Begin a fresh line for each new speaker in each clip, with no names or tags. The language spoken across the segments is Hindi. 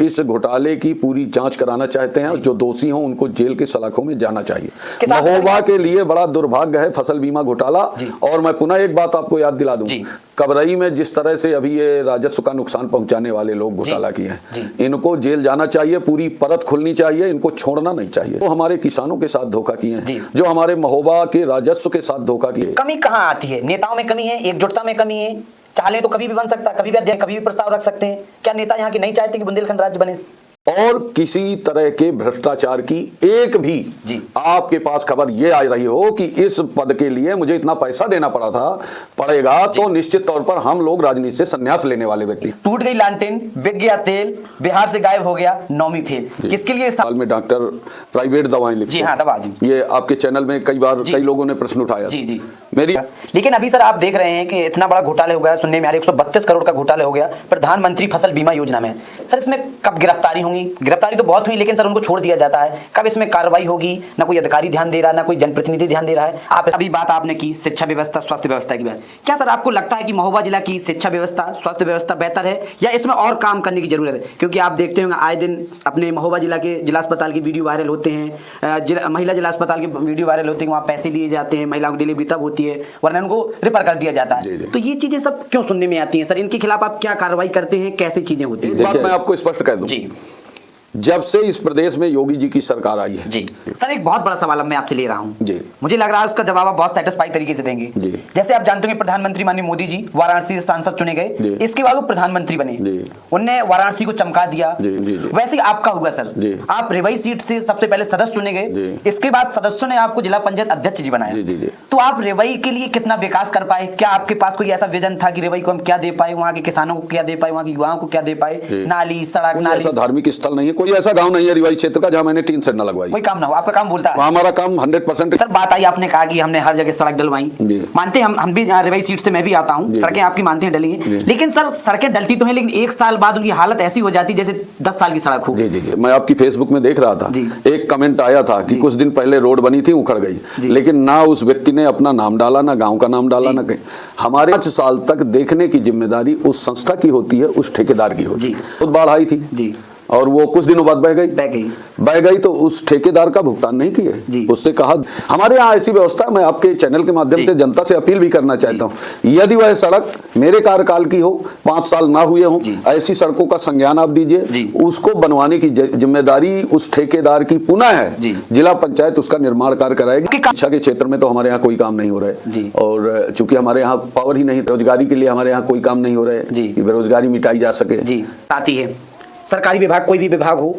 इस घोटाले की पूरी जांच कराना चाहते हैं और जो दोषी हों उनको जेल के सलाखों में जाना चाहिए। महोबा के लिए बड़ा दुर्भाग्य है फसल बीमा घोटाला। और मैं पुनः एक बात आपको याद दिला दूं, कबरई में जिस तरह से अभी ये राजस्व का नुकसान पहुंचाने वाले लोग घोटाला किए हैं, इनको जेल जाना चाहिए, पूरी परत खुलनी चाहिए, इनको छोड़ना नहीं चाहिए। तो हमारे किसानों के साथ धोखा किए हैं, जो हमारे महोबा के राजस्व के साथ धोखा किए।
कमी कहाँ आती है? नेताओं में कमी है, एकजुटता में कमी है। चाहे तो कभी भी बन सकता है, कभी भी अध्यक्ष, कभी भी प्रस्ताव रख सकते हैं। क्या नेता यहाँ की नहीं चाहते कि बुंदेलखंड राज्य बने?
और किसी तरह के भ्रष्टाचार की एक भी आपके पास खबर ये आ रही हो कि इस पद के लिए मुझे इतना पैसा देना पड़ेगा, तो निश्चित तौर पर हम लोग राजनीति से संन्यास लेने वाले व्यक्ति।
टूट गई लालटेन, बिक गया तेल, बिहार से गायब हो गया नौवीं फेल। किसके लिए?
साल में डॉक्टर प्राइवेट दवाएं लिखते हैं।
दवा
ये आपके चैनल में कई बार कई लोगों ने प्रश्न उठाया। मेरी
लेकिन अभी सर आप देख रहे हैं कि इतना बड़ा घोटाला हो गया, सुनने में आ रहा है 132 करोड़ का घोटाला हो गया प्रधानमंत्री फसल बीमा योजना में। सर इसमें कब गिरफ्तारी होंगी? गिरफ्तारी तो बहुत हुई, लेकिन सर उनको छोड़ दिया जाता है। कब इसमें कार्रवाई होगी? ना कोई अधिकारी ध्यान दे रहा है, ना कोई जनप्रतिनिधि ध्यान दे रहा है। आप अभी बात आपने की शिक्षा व्यवस्था, स्वास्थ्य व्यवस्था की बात। क्या सर आपको लगता है कि महोबा जिला की शिक्षा व्यवस्था, स्वास्थ्य व्यवस्था बेहतर है या इसमें और काम करने की जरूरत है? क्योंकि आप देखते होंगे आए दिन अपने महोबा जिला के जिला अस्पताल की वीडियो वायरल होते हैं, महिला जिला अस्पताल की वीडियो वायरल होती है, वहाँ पैसे लिए जाते हैं, महिलाओं की डिलीवरी तब होती है, वरना उनको रेफर कर दिया जाता है। तो ये चीजें सब क्यों सुनने में आती हैं सर? इनके खिलाफ आप क्या कार्रवाई करते हैं? कैसी चीजें होती हैं?
बात मैं आपको स्पष्ट कह दूं, जब से इस प्रदेश में योगी जी की सरकार आई है।
सर एक बहुत बड़ा सवाल मैं आपसे ले रहा हूँ, मुझे लग रहा है उसका जवाब आप बहुत सेटिस्फाई तरीके से देंगे। जैसे आप जानते होंगे प्रधानमंत्री माननीय मोदी जी वाराणसी से सांसद चुने गए, इसके बाद वो प्रधानमंत्री बने, उनने वाराणसी को चमका दिया। वैसे ही आपका हुआ सर, आप रेवाई सीट से सबसे पहले सदस्य चुने गए, इसके बाद सदस्यों ने आपको जिला पंचायत अध्यक्ष जी बनाया। तो आप रेवाई के लिए कितना विकास कर पाए? क्या आपके पास कोई ऐसा विजन था कि रेवाई को हम क्या दे पाए, वहाँ के किसानों को क्या दे पाए, वहाँ के युवाओं को क्या दे पाए? नाली, सड़क,
ऐसा धार्मिक स्थल नहीं है, कोई ऐसा गांव नहीं है रिवाई क्षेत्र का जहां मैंने टीन सेट ना लगवाई।
कोई काम ना हो, आपका काम बोलता है।
हमारा काम 100%।
सर बात आई, आपने कहा कि हमने हर जगह सड़क डलवाई, मानते हैं, हम भी रिवाई सीट से मैं भी आता हूं, सड़कें आपकी मानते हैं डली हैं, लेकिन सर सड़कें डलती तो हैं, लेकिन एक साल बाद उनकी हालत ऐसी हो जाती जैसे 10 साल की सड़क हो।
जी मैं आपकी फेसबुक में देख रहा था, एक कमेंट आया था कि कुछ दिन पहले रोड बनी थी, उखड़ गई, लेकिन ना उस व्यक्ति ने अपना नाम डाला, ना गाँव का नाम डाला, ना कहीं। हमारे 5 साल तक देखने की जिम्मेदारी उस संस्था की होती है, उस ठेकेदार की होती है। खुद बाढ़ आई थी और वो कुछ दिनों बाद बह गई तो उस ठेकेदार का भुगतान नहीं किए। उससे कहा, हमारे यहाँ ऐसी व्यवस्था, मैं आपके चैनल के माध्यम से जनता से अपील भी करना चाहता हूँ, यदि वह सड़क मेरे कार्यकाल की हो, 5 साल ना हुए हों, ऐसी सड़कों का संज्ञान आप दीजिए, उसको बनवाने की जिम्मेदारी उस ठेकेदार की पुनः है। जिला पंचायत उसका निर्माण कार्य कराएगी। शिक्षा के क्षेत्र में तो हमारे यहाँ कोई काम नहीं हो रहा है, और चूंकि हमारे यहाँ पावर ही नहीं, रोजगारी के लिए हमारे यहाँ कोई काम नहीं हो रहा है कि बेरोजगारी मिटाई जा सके।
आती है सरकारी विभाग, कोई भी विभाग हो,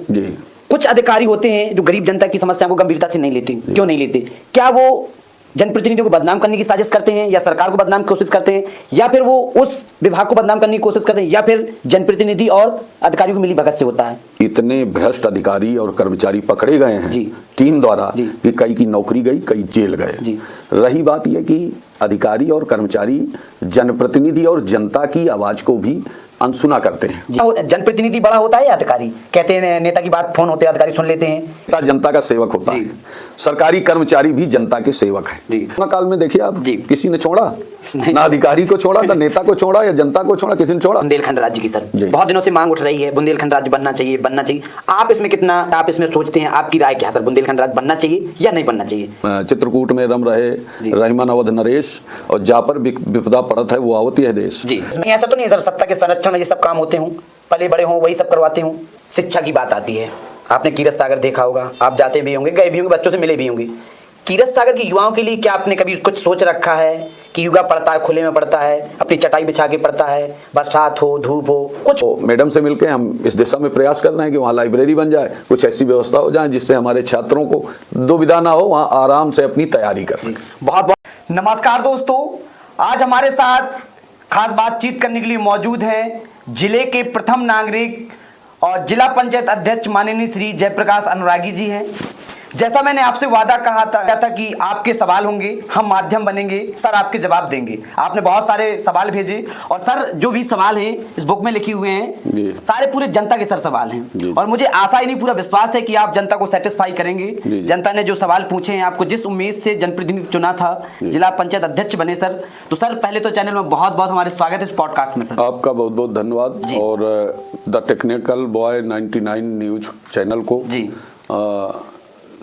कुछ अधिकारी होते हैं जो गरीब जनता की समस्या को गंभीरता से नहीं लेते। क्यों नहीं लेते? क्या वो जनप्रतिनिधियों को बदनाम करने की साजिश करते हैं, या सरकार को बदनाम की कोशिश करते हैं, या फिर वो उस विभाग को बदनाम करने की कोशिश करते हैं, या फिर जनप्रतिनिधि और अधिकारियों की मिली भगत से होता है?
इतने भ्रष्ट अधिकारी और कर्मचारी पकड़े गए हैं टीम द्वारा कि कई की नौकरी गई, कई जेल गए। रही बात यह कि अधिकारी और कर्मचारी जनप्रतिनिधि और जनता की आवाज को भी अनसुना करते हैं।
जनप्रतिनिधि बड़ा होता है या अधिकारी? कहते हैं नेता की बात फोन होते हैं, अधिकारी सुन लेते हैं।
नेता जनता का सेवक होता है, सरकारी कर्मचारी भी जनता के सेवक है। काल में देखिए आप, किसी ने छोड़ा ना, अधिकारी को छोड़ा, ना नेता को छोड़ा, या जनता को छोड़ा, किसी ने छोड़ा?
बुंदेलखंड राज्य की सर बहुत दिनों से मांग उठ रही है, बुंदेलखंड राज्य बनना चाहिए, बनना चाहिए। आप इसमें कितना, आप इसमें सोचते हैं, आपकी राय क्या सर? बुंदेलखंड राज्य बनना चाहिए या नहीं बनना चाहिए?
चित्रकूट में रम रहे रहीमन अवध नरेश, और जापर विपदा पड़त है वो आवती है देश।
ऐसा तो नहीं सर सत्ता के संरक्षण में ये सब काम होते हों, पले बड़े हों, वही सब करवाते हों? शिक्षा की बात आती है, आपने कीरत सागर देखा होगा, आप जाते भी होंगे, गए भी होंगे, बच्चों से मिले भी होंगे। कीरत सागर के युवाओं के लिए क्या आपने कभी कुछ सोच रखा है कि युवा पढ़ता है, खुले में पढ़ता है, अपनी चटाई बिछा के पढ़ता है, बरसात हो, धूप हो, कुछ
तो मैडम से मिलकर हम इस दिशा में प्रयास कर रहे हैं कि वहाँ लाइब्रेरी बन जाए, कुछ ऐसी व्यवस्था हो जाए जिससे हमारे छात्रों को दुविधा ना हो, वहाँ आराम से अपनी तैयारी कर सकें।
बहुत बहुत नमस्कार दोस्तों, आज हमारे साथ खास बातचीत करने के लिए मौजूद हैं जिले के प्रथम नागरिक और जिला पंचायत अध्यक्ष माननीय श्री जयप्रकाश अनुरागी जी हैं। जैसा मैंने आपसे वादा कहा था कि आपके सवाल होंगे, हम माध्यम बनेंगे, सर आपके जवाब देंगे। आपने बहुत सारे सवाल भेजे, और सर जो भी सवाल हैं इस बुक में लिखे हुए हैं, सारे पूरे जनता के सर सवाल हैं, और मुझे आशा ही नहीं पूरा विश्वास है कि आप जनता को सेटिस्फाई करेंगे। जनता ने जो सवाल पूछे हैं, आपको जिस उम्मीद से जनप्रतिनिधि चुना था, जिला पंचायत अध्यक्ष बने सर, तो सर पहले तो चैनल में बहुत बहुत हमारे स्वागत है इस पॉडकास्ट में। सर
आपका बहुत बहुत धन्यवाद। और the technical boy 99 news channel को
जी।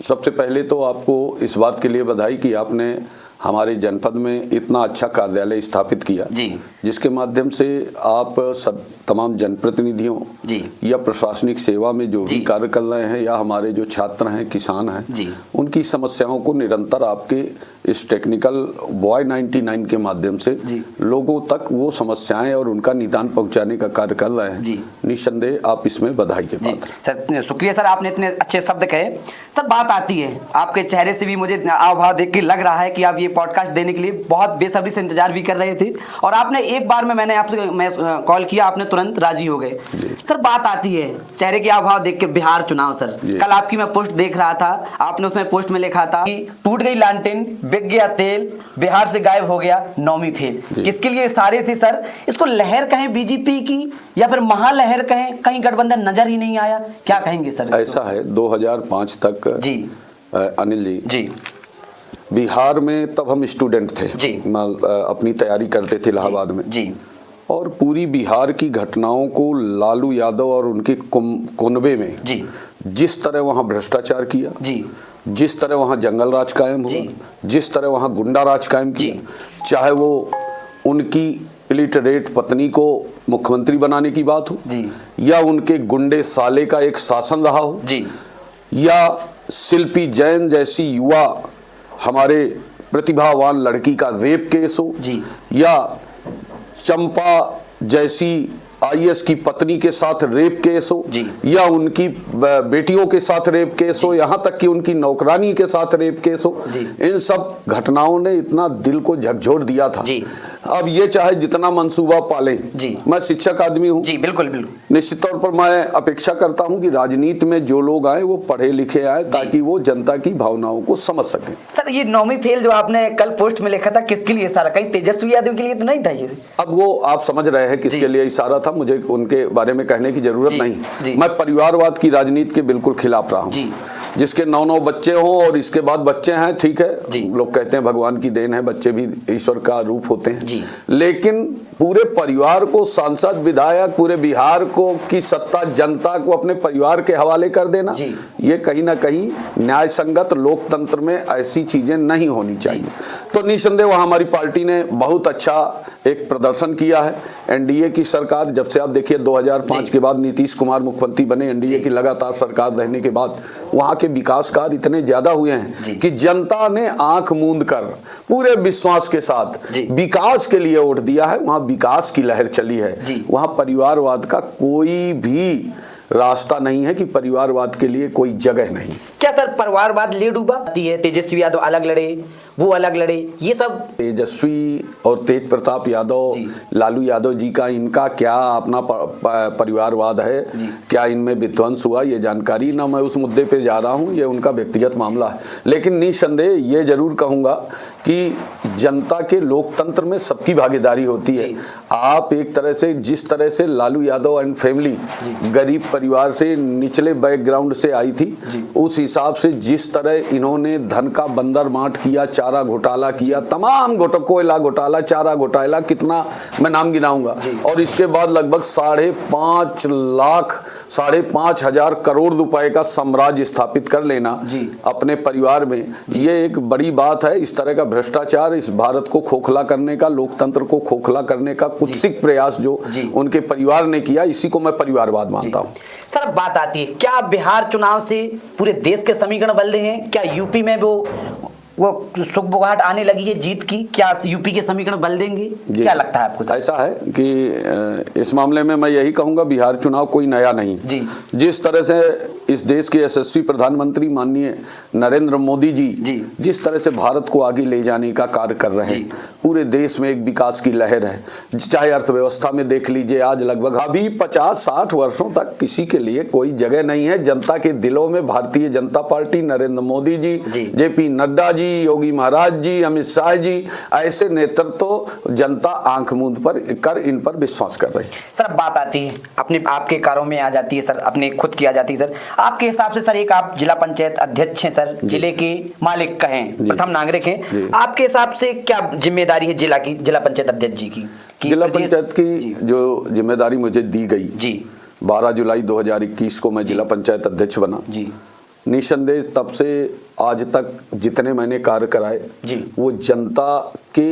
सबसे पहले तो आपको इस बात के लिए बधाई कि आपने हमारे जनपद में इतना अच्छा कार्यालय स्थापित किया
जी।
जिसके माध्यम से आप सब तमाम जनप्रतिनिधियों
जी।
या प्रशासनिक सेवा में जो भी कार्य कर रहे हैं या हमारे जो छात्र हैं, किसान हैं
जी।
उनकी समस्याओं को निरंतर आपके इस टेक्निकल बॉय 99 के माध्यम से लोगों तक वो समस्याएं और उनका निदान पहुंचाने का कार्य कर रहे हैं। निस्संदेह आप इसमें बधाई के पात्र।
सर शुक्रिया सर, आपने इतने अच्छे शब्द कहे। सर बात आती है, आपके चेहरे से भी मुझे हाव भाव देख के लग रहा है कि आप ये पॉडकास्ट देने के लिए बहुत बेसब्री से इंतजार भी कर रहे थे, और आपने एक बार में मैंने आपसे कॉल किया, आपने तुरंत राजी हो गए। सर बात आती है चेहरे के हाव भाव देख के, बिहार चुनाव सर, कल आपकी मैं पोस्ट देख रहा था, आपने उसमें पोस्ट में लिखा था कि टूट गई लालटेन, बिक गया तेल, बिहार से गायब हो गया नौवीं फेल। किसके लिए इशारे थे सर? इसको लहर कहें बीजेपी की या फिर महालहर कहें, कहीं गठबंधन नजर ही नहीं आया, क्या कहेंगे सर?
ऐसा है 2005 तक
जी
अनिल
जी
बिहार में तब हम स्टूडेंट थे
जी।
अपनी तैयारी करते थे इलाहाबाद में
जी।
और पूरी बिहार की घटनाओं को लालू यादव और उनके कुनबे में
जी।
जिस तरह वहाँ भ्रष्टाचार किया
जी,
जिस तरह वहाँ जंगल राज कायम हुआ, जिस तरह वहाँ गुंडा राज कायम किया, चाहे वो उनकी इलिटरेट पत्नी को मुख्यमंत्री बनाने की बात हो
जी।
या उनके गुंडे साले का एक शासन रहा हो
जी।
या शिल्पी जैन जैसी युवा हमारे प्रतिभावान लड़की का रेप केस हो
जी।
या चंपा जैसी आईएएस की पत्नी के साथ रेप केस हो या उनकी बेटियों के साथ रेप केस हो, यहाँ तक कि उनकी नौकरानी के साथ रेप केस हो, इन सब घटनाओं ने इतना दिल को झकझोर दिया था। अब ये चाहे जितना मंसूबा पालें, मैं शिक्षक आदमी हूँ
जी, बिल्कुल बिल्कुल,
निश्चित तौर पर मैं अपेक्षा करता हूँ कि राजनीति में जो लोग आए वो पढ़े लिखे आए ताकि वो जनता की भावनाओं को समझ सके।
सर ये नौवीं फेल जो आपने कल पोस्ट में लिखा था, किसके लिए इशारा? कहीं तेजस्वी यादव के लिए तो नहीं था ये?
अब वो आप समझ रहे हैं किसके लिए इशारा था, मुझे उनके बारे में कहने की जरूरत नहीं। मैं परिवारवाद की राजनीति के बिल्कुल खिलाफ रहा हूँ। जिसके 9 बच्चे हों और इसके बाद बच्चे हैं, ठीक है, लोग कहते हैं भगवान की देन है, बच्चे भी ईश्वर का रूप होते हैं, लेकिन पूरे परिवार को, सांसद विधायक पूरे बिहार को की सत्ता जनता को अपने परिवार के हवाले कर देना, ये कहीं ना कहीं न्याय संगत लोकतंत्र में ऐसी चीजें नहीं होनी चाहिए। तो निसंदेह वहाँ हमारी पार्टी ने बहुत अच्छा एक प्रदर्शन किया है। एनडीए की सरकार, जब से आप देखिए 2005 के बाद नीतीश कुमार मुख्यमंत्री बने, एनडीए की लगातार सरकार रहने के बाद वहाँ के विकास कार्य इतने ज्यादा हुए हैं कि जनता ने आंख मूंद कर पूरे विश्वास के साथ विकास के लिए वोट दिया है। वहाँ विकास की लहर चली है, वहाँ परिवारवाद का कोई भी रास्ता नहीं है कि परिवारवाद के लिए कोई जगह नहीं।
क्या सर परिवारवाद ले डूबा? तेजस्वी यादव अलग लड़े, वो अलग लड़े, ये सब
तेजस्वी और तेज प्रताप यादव, लालू यादव जी का इनका क्या अपना परिवारवाद है, क्या इनमें विध्वंस हुआ, ये जानकारी ना मैं उस मुद्दे पे जा रहा हूँ, ये उनका व्यक्तिगत मामला है। लेकिन निसंदेह ये जरूर कहूँगा कि जनता के लोकतंत्र में सबकी भागीदारी होती है। आप एक तरह से, जिस तरह से लालू यादव एंड फैमिली गरीब परिवार से, निचले बैकग्राउंड से आई थी, उस हिसाब से जिस तरह इन्होंने धन का बंदर मांट किया, चारा घोटाला किया, तमाम कोयला घोटाला, चारा घोटाला, कितना मैं नाम गिनाऊंगा, और इसके बाद लगभग 5,50,000 करोड़ रुपए का साम्राज्य स्थापित कर लेना अपने परिवार में, ये एक बड़ी बात है। इस तरह का भ्रष्टाचार इस भारत को खोखला करने का, लोकतंत्र को खोखला करने का कुत्सित प्रयास जो उनके परिवार ने किया, इसी को मैं परिवारवाद मानता हूँ।
सर बात आती है, क्या बिहार चुनाव से पूरे देश के समीकरण बदले हैं? क्या यूपी में वो सुगबुगाहट आने लगी है जीत की? क्या यूपी के समीकरण बदल देंगे? क्या लगता है आपको?
ऐसा है कि इस मामले में मैं यही कहूंगा, बिहार चुनाव कोई नया नहीं। जिस तरह से इस देश के यशस्वी प्रधानमंत्री माननीय नरेंद्र मोदी जी जिस तरह से भारत को आगे ले जाने का कार्य कर रहे हैं, पूरे देश में एक विकास की लहर है। चाहे अर्थव्यवस्था में देख लीजिए, आज लगभग अभी 50-60 वर्षों तक किसी के लिए कोई जगह नहीं है जनता के दिलों में। भारतीय जनता पार्टी, नरेंद्र मोदी जी, जेपी नड्डा जी, योगी महाराज जी, अमित शाह जी, ऐसे नेतृत्व जनता आंख मूंद कर इन पर विश्वास कर रही है।
सर बात आती है अपने आपके कारों में आ जाती है सर, अपने खुद की आ जाती है सर। आपके हिसाब से सर, एक आप जिला पंचायत अध्यक्ष हैं सर, जिले के मालिक कहें, प्रथम नागरिक हैं, आपके हिसाब से क्या जिम्मेदारी है जिला पंचायत अध्यक्ष जी की?
जिला पंचायत की जो जिम्मेदारी मुझे दी गई, 12 जुलाई 2021 को मैं जिला पंचायत अध्यक्ष बना
जी।
निसंदेह तब से आज तक जितने मैंने कार्य कराए
जी।
वो जनता के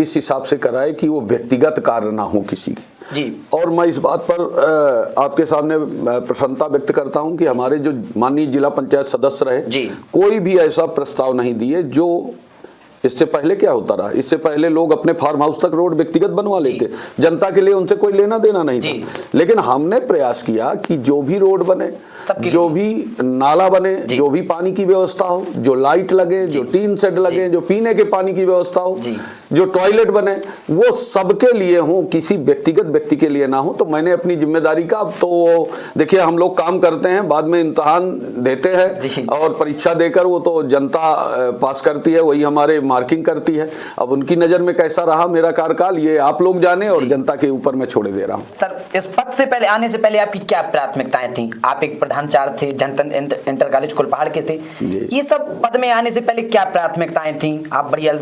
इस हिसाब से कराए कि वो व्यक्तिगत कार्य ना हो किसी के
जी।
और मैं इस बात पर आपके सामने प्रसन्नता व्यक्त करता हूं कि हमारे जो माननीय जिला पंचायत सदस्य रहे
जी।
कोई भी ऐसा प्रस्ताव नहीं दिए जो इससे पहले क्या होता रहा, इससे पहले लोग अपने फार्म हाउस तक रोड व्यक्तिगत बनवा लेते, जनता के लिए उनसे कोई लेना देना नहीं था। लेकिन हमने प्रयास किया कि जो भी रोड बने, जो भी नाला बने, जो भी पानी की व्यवस्था हो, जो लाइट लगे, जो टीन शेड लगे, जो पीने के पानी की व्यवस्था हो, जो टॉयलेट बने, वो सबके लिए हो, किसी व्यक्तिगत व्यक्ति के लिए ना हो। तो मैंने अपनी जिम्मेदारी का, अब तो देखिए हम लोग काम करते हैं, बाद में इम्तिहान देते हैं और परीक्षा देकर वो तो जनता पास करती है, वही हमारे मार्किंग करती है। अब उनकी नजर में कैसा रहा मेरा कार्यकाल ये आप लोग जाने और जनता के ऊपर मैं छोड़े दे रहा हूँ।
सर, इस पद से पहले, आने से पहले आपकी क्या प्राथमिकताएं थी? आप एक प्रधानाचार्य थे, जनता इंटर कॉलेज कुलपहाड़ के थे। ये सब पद में आने से पहले क्या प्राथमिकताएं थी? आप बढ़िया,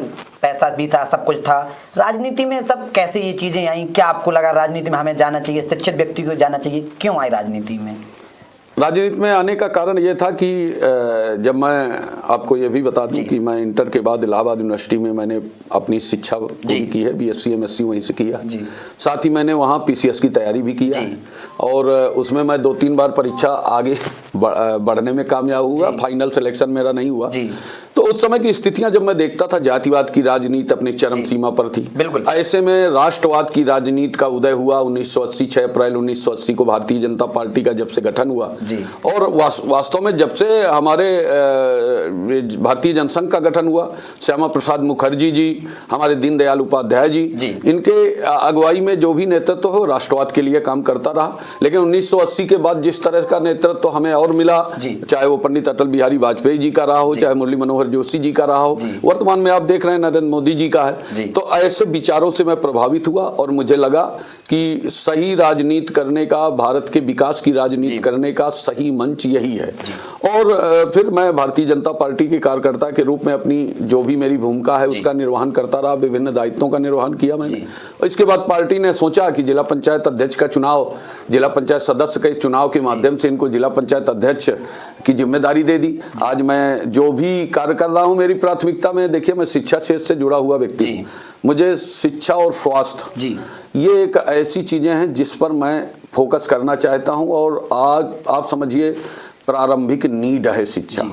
पैसा भी था, सब कुछ था, राजनीति में सब कैसे ये चीजें आई? क्या आपको लगा राजनीति में हमें जाना चाहिए, शिक्षित व्यक्ति को जाना चाहिए? क्यों आए राजनीति में?
राजनीति में आने का कारण ये था कि जब मैं आपको ये भी बता दूं कि मैं इंटर के बाद इलाहाबाद यूनिवर्सिटी में मैंने अपनी शिक्षा पूरी की है, बीएससी एमएससी वहीं से किया। साथ ही मैंने वहाँ पीसीएस की तैयारी भी किया और उसमें मैं 2-3 बार परीक्षा आगे बढ़ने में कामयाब हुआ, फाइनल सिलेक्शन मेरा नहीं हुआ। तो उस समय की स्थितियां जब मैं देखता था, जातिवाद की राजनीति अपनी चरम सीमा पर थी। ऐसे में राष्ट्रवाद की राजनीति का उदय हुआ 1980, 6 अप्रैल 1980 को भारतीय जनता पार्टी का जब से गठन हुआ और वास्तव में जब से हमारे भारतीय जनसंघ का गठन हुआ, श्यामा प्रसाद मुखर्जी जी, हमारे दीनदयाल उपाध्याय जी, इनके अगुवाई में जो भी नेतृत्व हो राष्ट्रवाद के लिए काम करता रहा। लेकिन 1980 के बाद जिस तरह का नेतृत्व हमें और मिला, चाहे वो पंडित अटल बिहारी वाजपेयी जी का रहा हो, चाहे मुरली मनोहर जोशी जी का रहा हो, वर्तमान में आप देख रहे हैं नरेंद्र मोदी जी का है। तो ऐसे विचारों से मैं प्रभावित हुआ और मुझे लगा कि सही राजनीति करने का, भारत के विकास की राजनीति करने का सही मंच यही है। और फिर मैं भारतीय जनता पार्टी के कार्यकर्ता के रूप में अपनी जो भी मेरी भूमिका है उसका निर्वहन करता रहा, विभिन्न दायित्वों का निर्वहन किया मैंने। इसके बाद पार्टी ने सोचा कि जिला पंचायत अध्यक्ष का चुनाव, जिला पंचायत सदस्य के चुनाव के माध्यम से इनको जिला पंचायत अध्यक्ष की जिम्मेदारी दे दी। आज मैं जो भी कार्य कर रहा हूं, मेरी प्राथमिकता में, देखिए मैं शिक्षा क्षेत्र से जुड़ा हुआ व्यक्ति हूं, मुझे शिक्षा और स्वास्थ्य ये एक ऐसी चीजें हैं जिस पर मैं फोकस करना चाहता हूं। और आज आप समझिए प्रारंभिक नीड है शिक्षा,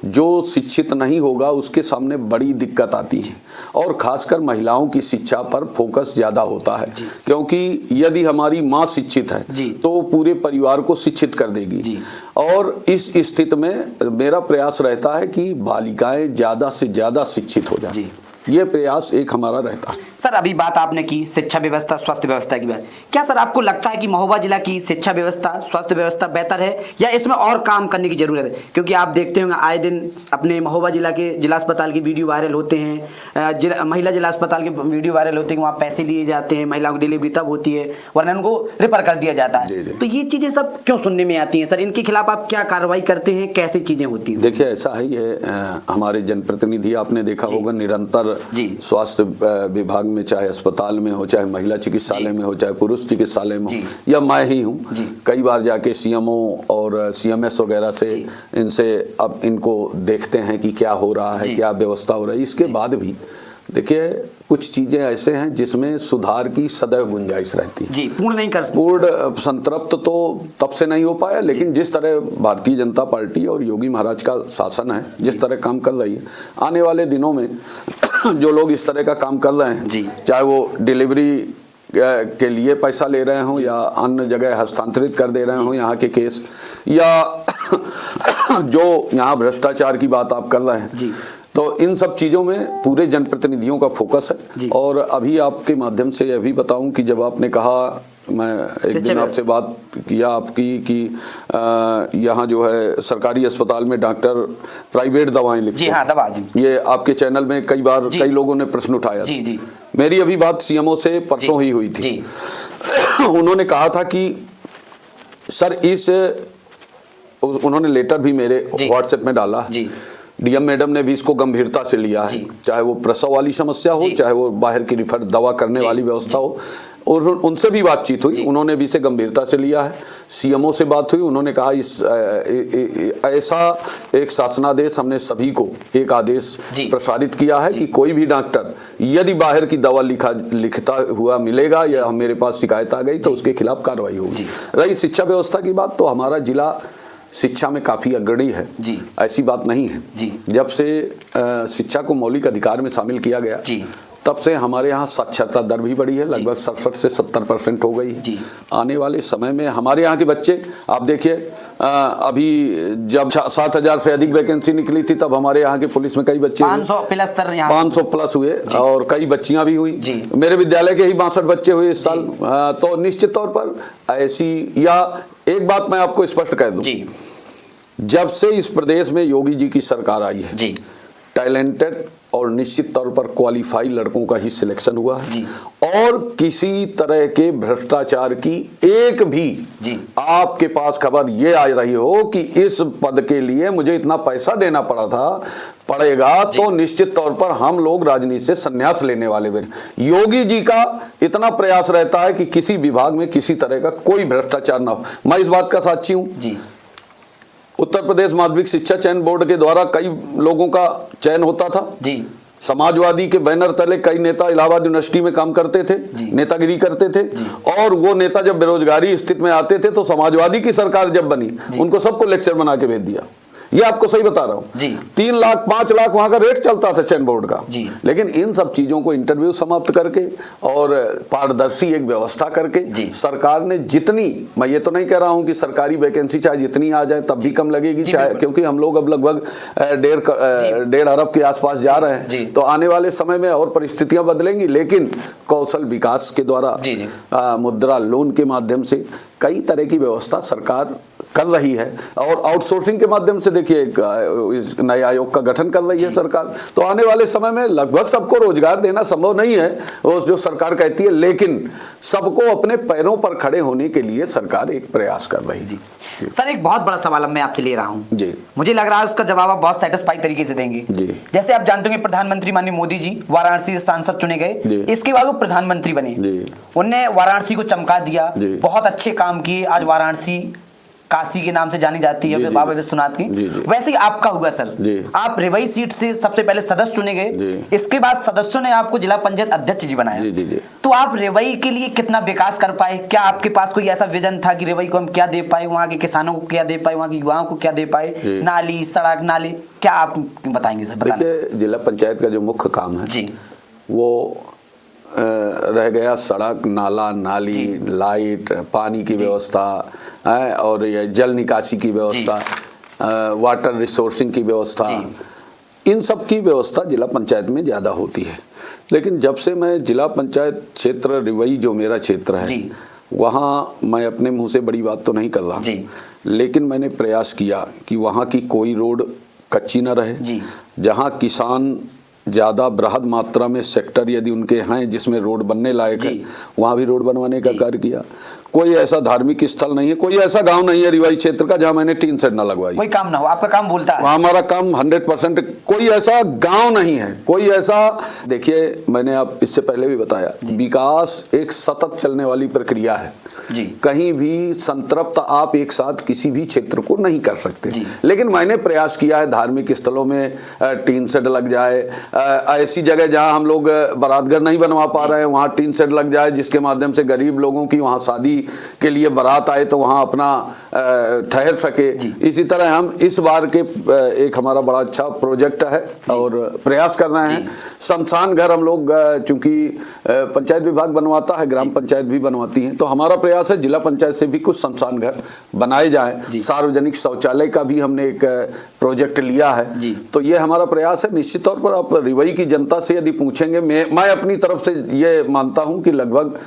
जो शिक्षित नहीं होगा उसके सामने बड़ी दिक्कत आती है और खासकर महिलाओं की शिक्षा पर फोकस ज्यादा होता है, क्योंकि यदि हमारी माँ शिक्षित है तो पूरे परिवार को शिक्षित कर देगी। और इस स्थिति में मेरा प्रयास रहता है कि बालिकाएं ज्यादा से ज्यादा शिक्षित हो जाए, ये प्रयास एक हमारा रहता है।
सर, अभी बात आपने की शिक्षा व्यवस्था, स्वास्थ्य व्यवस्था की बात, क्या सर आपको लगता है कि महोबा जिला की शिक्षा व्यवस्था, स्वास्थ्य व्यवस्था बेहतर है या इसमें और काम करने की जरूरत है? क्योंकि आप देखते होंगे आए दिन अपने महोबा जिला के जिला अस्पताल के वीडियो वायरल होते हैं, महिला जिला अस्पताल के वीडियो वायरल होते हैं, वहाँ पैसे लिए जाते हैं, महिलाओं की डिलीवरी तब होती है वरना उनको रेफर कर दिया जाता है। तो ये चीजें सब क्यों सुनने में आती हैं सर? इनके खिलाफ आप क्या कार्रवाई करते हैं, कैसी चीजें होती हैं?
देखिए ऐसा है, ये हमारे जनप्रतिनिधि आपने देखा होगा निरंतर स्वास्थ्य विभाग में, चाहे अस्पताल में हो, चाहे महिला चिकित्सालय में हो, चाहे पुरुष चिकित्सालय में हो, या मैं ही हूँ, कई बार जाके सीएमओ और सीएमएस वगैरह से इनसे अब इनको देखते हैं कि क्या हो रहा है, क्या व्यवस्था हो रही है। इसके बाद भी देखिए कुछ चीजें ऐसे हैं जिसमें सुधार की सदैव गुंजाइश रहती है।
पूर्ण नहीं कर,
पूर्ण संतृप्त तो तब से नहीं हो पाया, लेकिन जिस तरह भारतीय जनता पार्टी और योगी महाराज का शासन है, जिस तरह काम कर रही है, आने वाले दिनों में जो लोग इस तरह का काम कर रहे हैं, चाहे वो डिलीवरी के लिए पैसा ले रहे हों या अन्य जगह हस्तांतरित कर दे रहे हों यहाँ के केस, या जो यहाँ भ्रष्टाचार की बात आप कर रहे हैं, तो इन सब चीज़ों में पूरे जनप्रतिनिधियों का फोकस है। और अभी आपके माध्यम से यह भी बताऊं कि जब आपने कहा, मैं एक दिन आपसे बात किया आपकी कि यहाँ जो है सरकारी अस्पताल में डॉक्टर प्राइवेट दवाएं लिखते हैं, ये आपके चैनल में कई बार कई लोगों ने प्रश्न उठाया। मेरी अभी बात सीएमओ से परसों ही हुई थी। उन्होंने कहा था कि सर उन्होंने लेटर भी मेरे व्हाट्सएप में डाला, डीएम मैडम ने भी इसको गंभीरता से लिया है, चाहे वो प्रसव वाली समस्या हो, चाहे वो बाहर की रिफर दवा करने वाली व्यवस्था हो। और उनसे भी बातचीत हुई, उन्होंने भी इसे गंभीरता से लिया है। सीएमओ से बात हुई, उन्होंने कहा इस ऐसा एक शासनादेश हमने सभी को एक आदेश प्रसारित किया है कि कोई भी डॉक्टर यदि बाहर की दवा लिखता हुआ मिलेगा या मेरे पास शिकायत आ गई तो उसके खिलाफ कार्रवाई होगी। रही शिक्षा व्यवस्था की बात, तो हमारा जिला शिक्षा में काफ़ी अग्रणी है, ऐसी बात नहीं है। जब से शिक्षा को मौलिक अधिकार में शामिल किया गया तब से हमारे यहाँ साक्षरता दर भी बढ़ी है, लगभग 67 से 70% हो गई है। आने वाले समय में हमारे यहाँ के बच्चे, आप देखिए अभी जब 7,000 से अधिक वैकेंसी निकली थी तब हमारे यहाँ के पुलिस में कई बच्चे 500 प्लस हुए और कई बच्चियां भी हुई। मेरे विद्यालय के ही 62 बच्चे हुए इस साल। तो निश्चित तौर पर ऐसी, या एक बात मैं आपको स्पष्ट कह दूं, जब से इस प्रदेश में योगी जी की सरकार आई है, टैलेंटेड और निश्चित तौर पर क्वालिफाई लड़कों का ही सिलेक्शन हुआ है और किसी तरह के भ्रष्टाचार की एक भी आपके पास खबर ये आ रही हो कि इस पद के लिए मुझे इतना पैसा देना पड़ेगा तो निश्चित तौर पर हम लोग राजनीति से संन्यास लेने वाले हैं। योगी जी का इतना प्रयास रहता है कि किसी विभाग में किसी तरह का कोई भ्रष्टाचार ना हो। मैं इस बात का साक्षी हूँ। उत्तर प्रदेश माध्यमिक शिक्षा चयन बोर्ड के द्वारा कई लोगों का चयन होता था। समाजवादी के बैनर तले कई नेता इलाहाबाद यूनिवर्सिटी में काम करते थे, नेतागिरी करते थे और वो नेता जब बेरोजगारी स्थिति में आते थे तो समाजवादी की सरकार जब बनी उनको सबको लेक्चर बना के भेज दिया। ये आपको सही बता रहा हूँ। 3 लाख 5 लाख वहां का रेट चलता था चयन बोर्ड का। लेकिन इन सब चीजों को इंटरव्यू समाप्त करके और पारदर्शी एक व्यवस्था करके सरकार ने जितनी, मैं ये तो नहीं कह रहा हूं कि सरकारी वैकेंसी चाहे जितनी आ जाए तब भी कम लगेगी, चाहे, क्योंकि हम लोग अब लगभग 1.5 अरब के आसपास जा रहे हैं। तो आने वाले समय में और परिस्थितियां बदलेंगी, लेकिन कौशल विकास के द्वारा मुद्रा लोन के माध्यम से कई तरह की व्यवस्था सरकार कर रही है और आउटसोर्सिंग के माध्यम से देखिए इस नए आयोग का गठन कर रही है सरकार। तो आने वाले समय में लगभग सबको रोजगार देना संभव नहीं है वो जो सरकार कहती है, लेकिन सबको अपने पैरों पर खड़े होने के लिए सरकार एक प्रयास कर रही है।
सर एक बहुत बड़ा सवाल मैं आपसे ले रहा हूँ, मुझे लग रहा है उसका जवाब आप बहुत सेटिस्फाई तरीके से देंगे। जैसे आप जानते होंगे प्रधानमंत्री माननीय मोदी जी वाराणसी से सांसद चुने गए, इसके बाद वो प्रधानमंत्री बने, उन्होंने वाराणसी को चमका दिया, बहुत अच्छे काम किए। आज वाराणसी काशी के नाम से जानी जाती है बाबा विश्वनाथ की। वैसे ही आपका हुआ सर, आप रेवाई सीट से सबसे पहले सदस्य चुने गए, इसके बाद सदस्यों ने आपको जिला पंचायत अध्यक्ष जी बनाया। तो आप रेवाई के लिए कितना विकास कर पाए? क्या आपके पास कोई ऐसा विजन था कि रेवाई को हम क्या दे पाए, वहाँ के किसानों को क्या दे पाए, वहाँ के युवाओं को क्या दे पाए, नाली सड़क नाले, क्या आप बताएंगे सर?
देखिए, जिला पंचायत का जो मुख्य काम है वो रह गया सड़क, नाला, नाली, लाइट, पानी की व्यवस्था और ये जल निकासी की व्यवस्था, वाटर रिसोर्सिंग की व्यवस्था, इन सब की व्यवस्था जिला पंचायत में ज़्यादा होती है। लेकिन जब से मैं जिला पंचायत क्षेत्र रेवाई जो मेरा क्षेत्र है वहाँ मैं अपने मुंह से बड़ी बात तो नहीं कर रहा, लेकिन मैंने प्रयास किया कि वहाँ की कोई रोड कच्ची न रहे। जहाँ किसान ज़्यादा बृहद मात्रा में सेक्टर यदि उनके हैं जिसमें रोड बनने लायक है, वहाँ भी रोड बनवाने का कार्य किया। कोई ऐसा धार्मिक स्थल नहीं है, कोई ऐसा गांव नहीं है रेवाई क्षेत्र का जहाँ मैंने टीन शेड ना लगवाई।
कोई काम ना हो, आपका काम बोलता है।
हमारा काम 100%। कोई ऐसा गांव नहीं है, कोई ऐसा, देखिए मैंने आप इससे पहले भी बताया, विकास एक सतत चलने वाली प्रक्रिया है। कहीं भी संतृप्त आप एक साथ किसी भी क्षेत्र को नहीं कर सकते। लेकिन मैंने प्रयास किया है धार्मिक स्थलों में टीन शेड लग जाए, ऐसी जगह जहां हम लोग बारातघर नहीं बनवा पा रहे हैं वहां टीन शेड लग जाए, जिसके माध्यम से गरीब लोगों की वहां शादी के लिए बारात आए तो वहां अपना ठहर सके। इसी तरह हम इस बार के एक हमारा बड़ा अच्छा प्रोजेक्ट है और प्रयास कर रहे हैं। शमशान घर हम लोग चूंकि पंचायत विभाग बनवाता है, ग्राम पंचायत भी बनवाती है, तो हमारा प्रयास है जिला पंचायत से भी कुछ शमशान घर बनाए जाएं। सार्वजनिक शौचालय का भी हमने एक प्रोजेक्ट लिया है, तो ये हमारा प्रयास है। निश्चित तौर पर आप रेवाई की जनता से यदि पूछेंगे, मैं अपनी तरफ से ये मानता हूं कि लगभग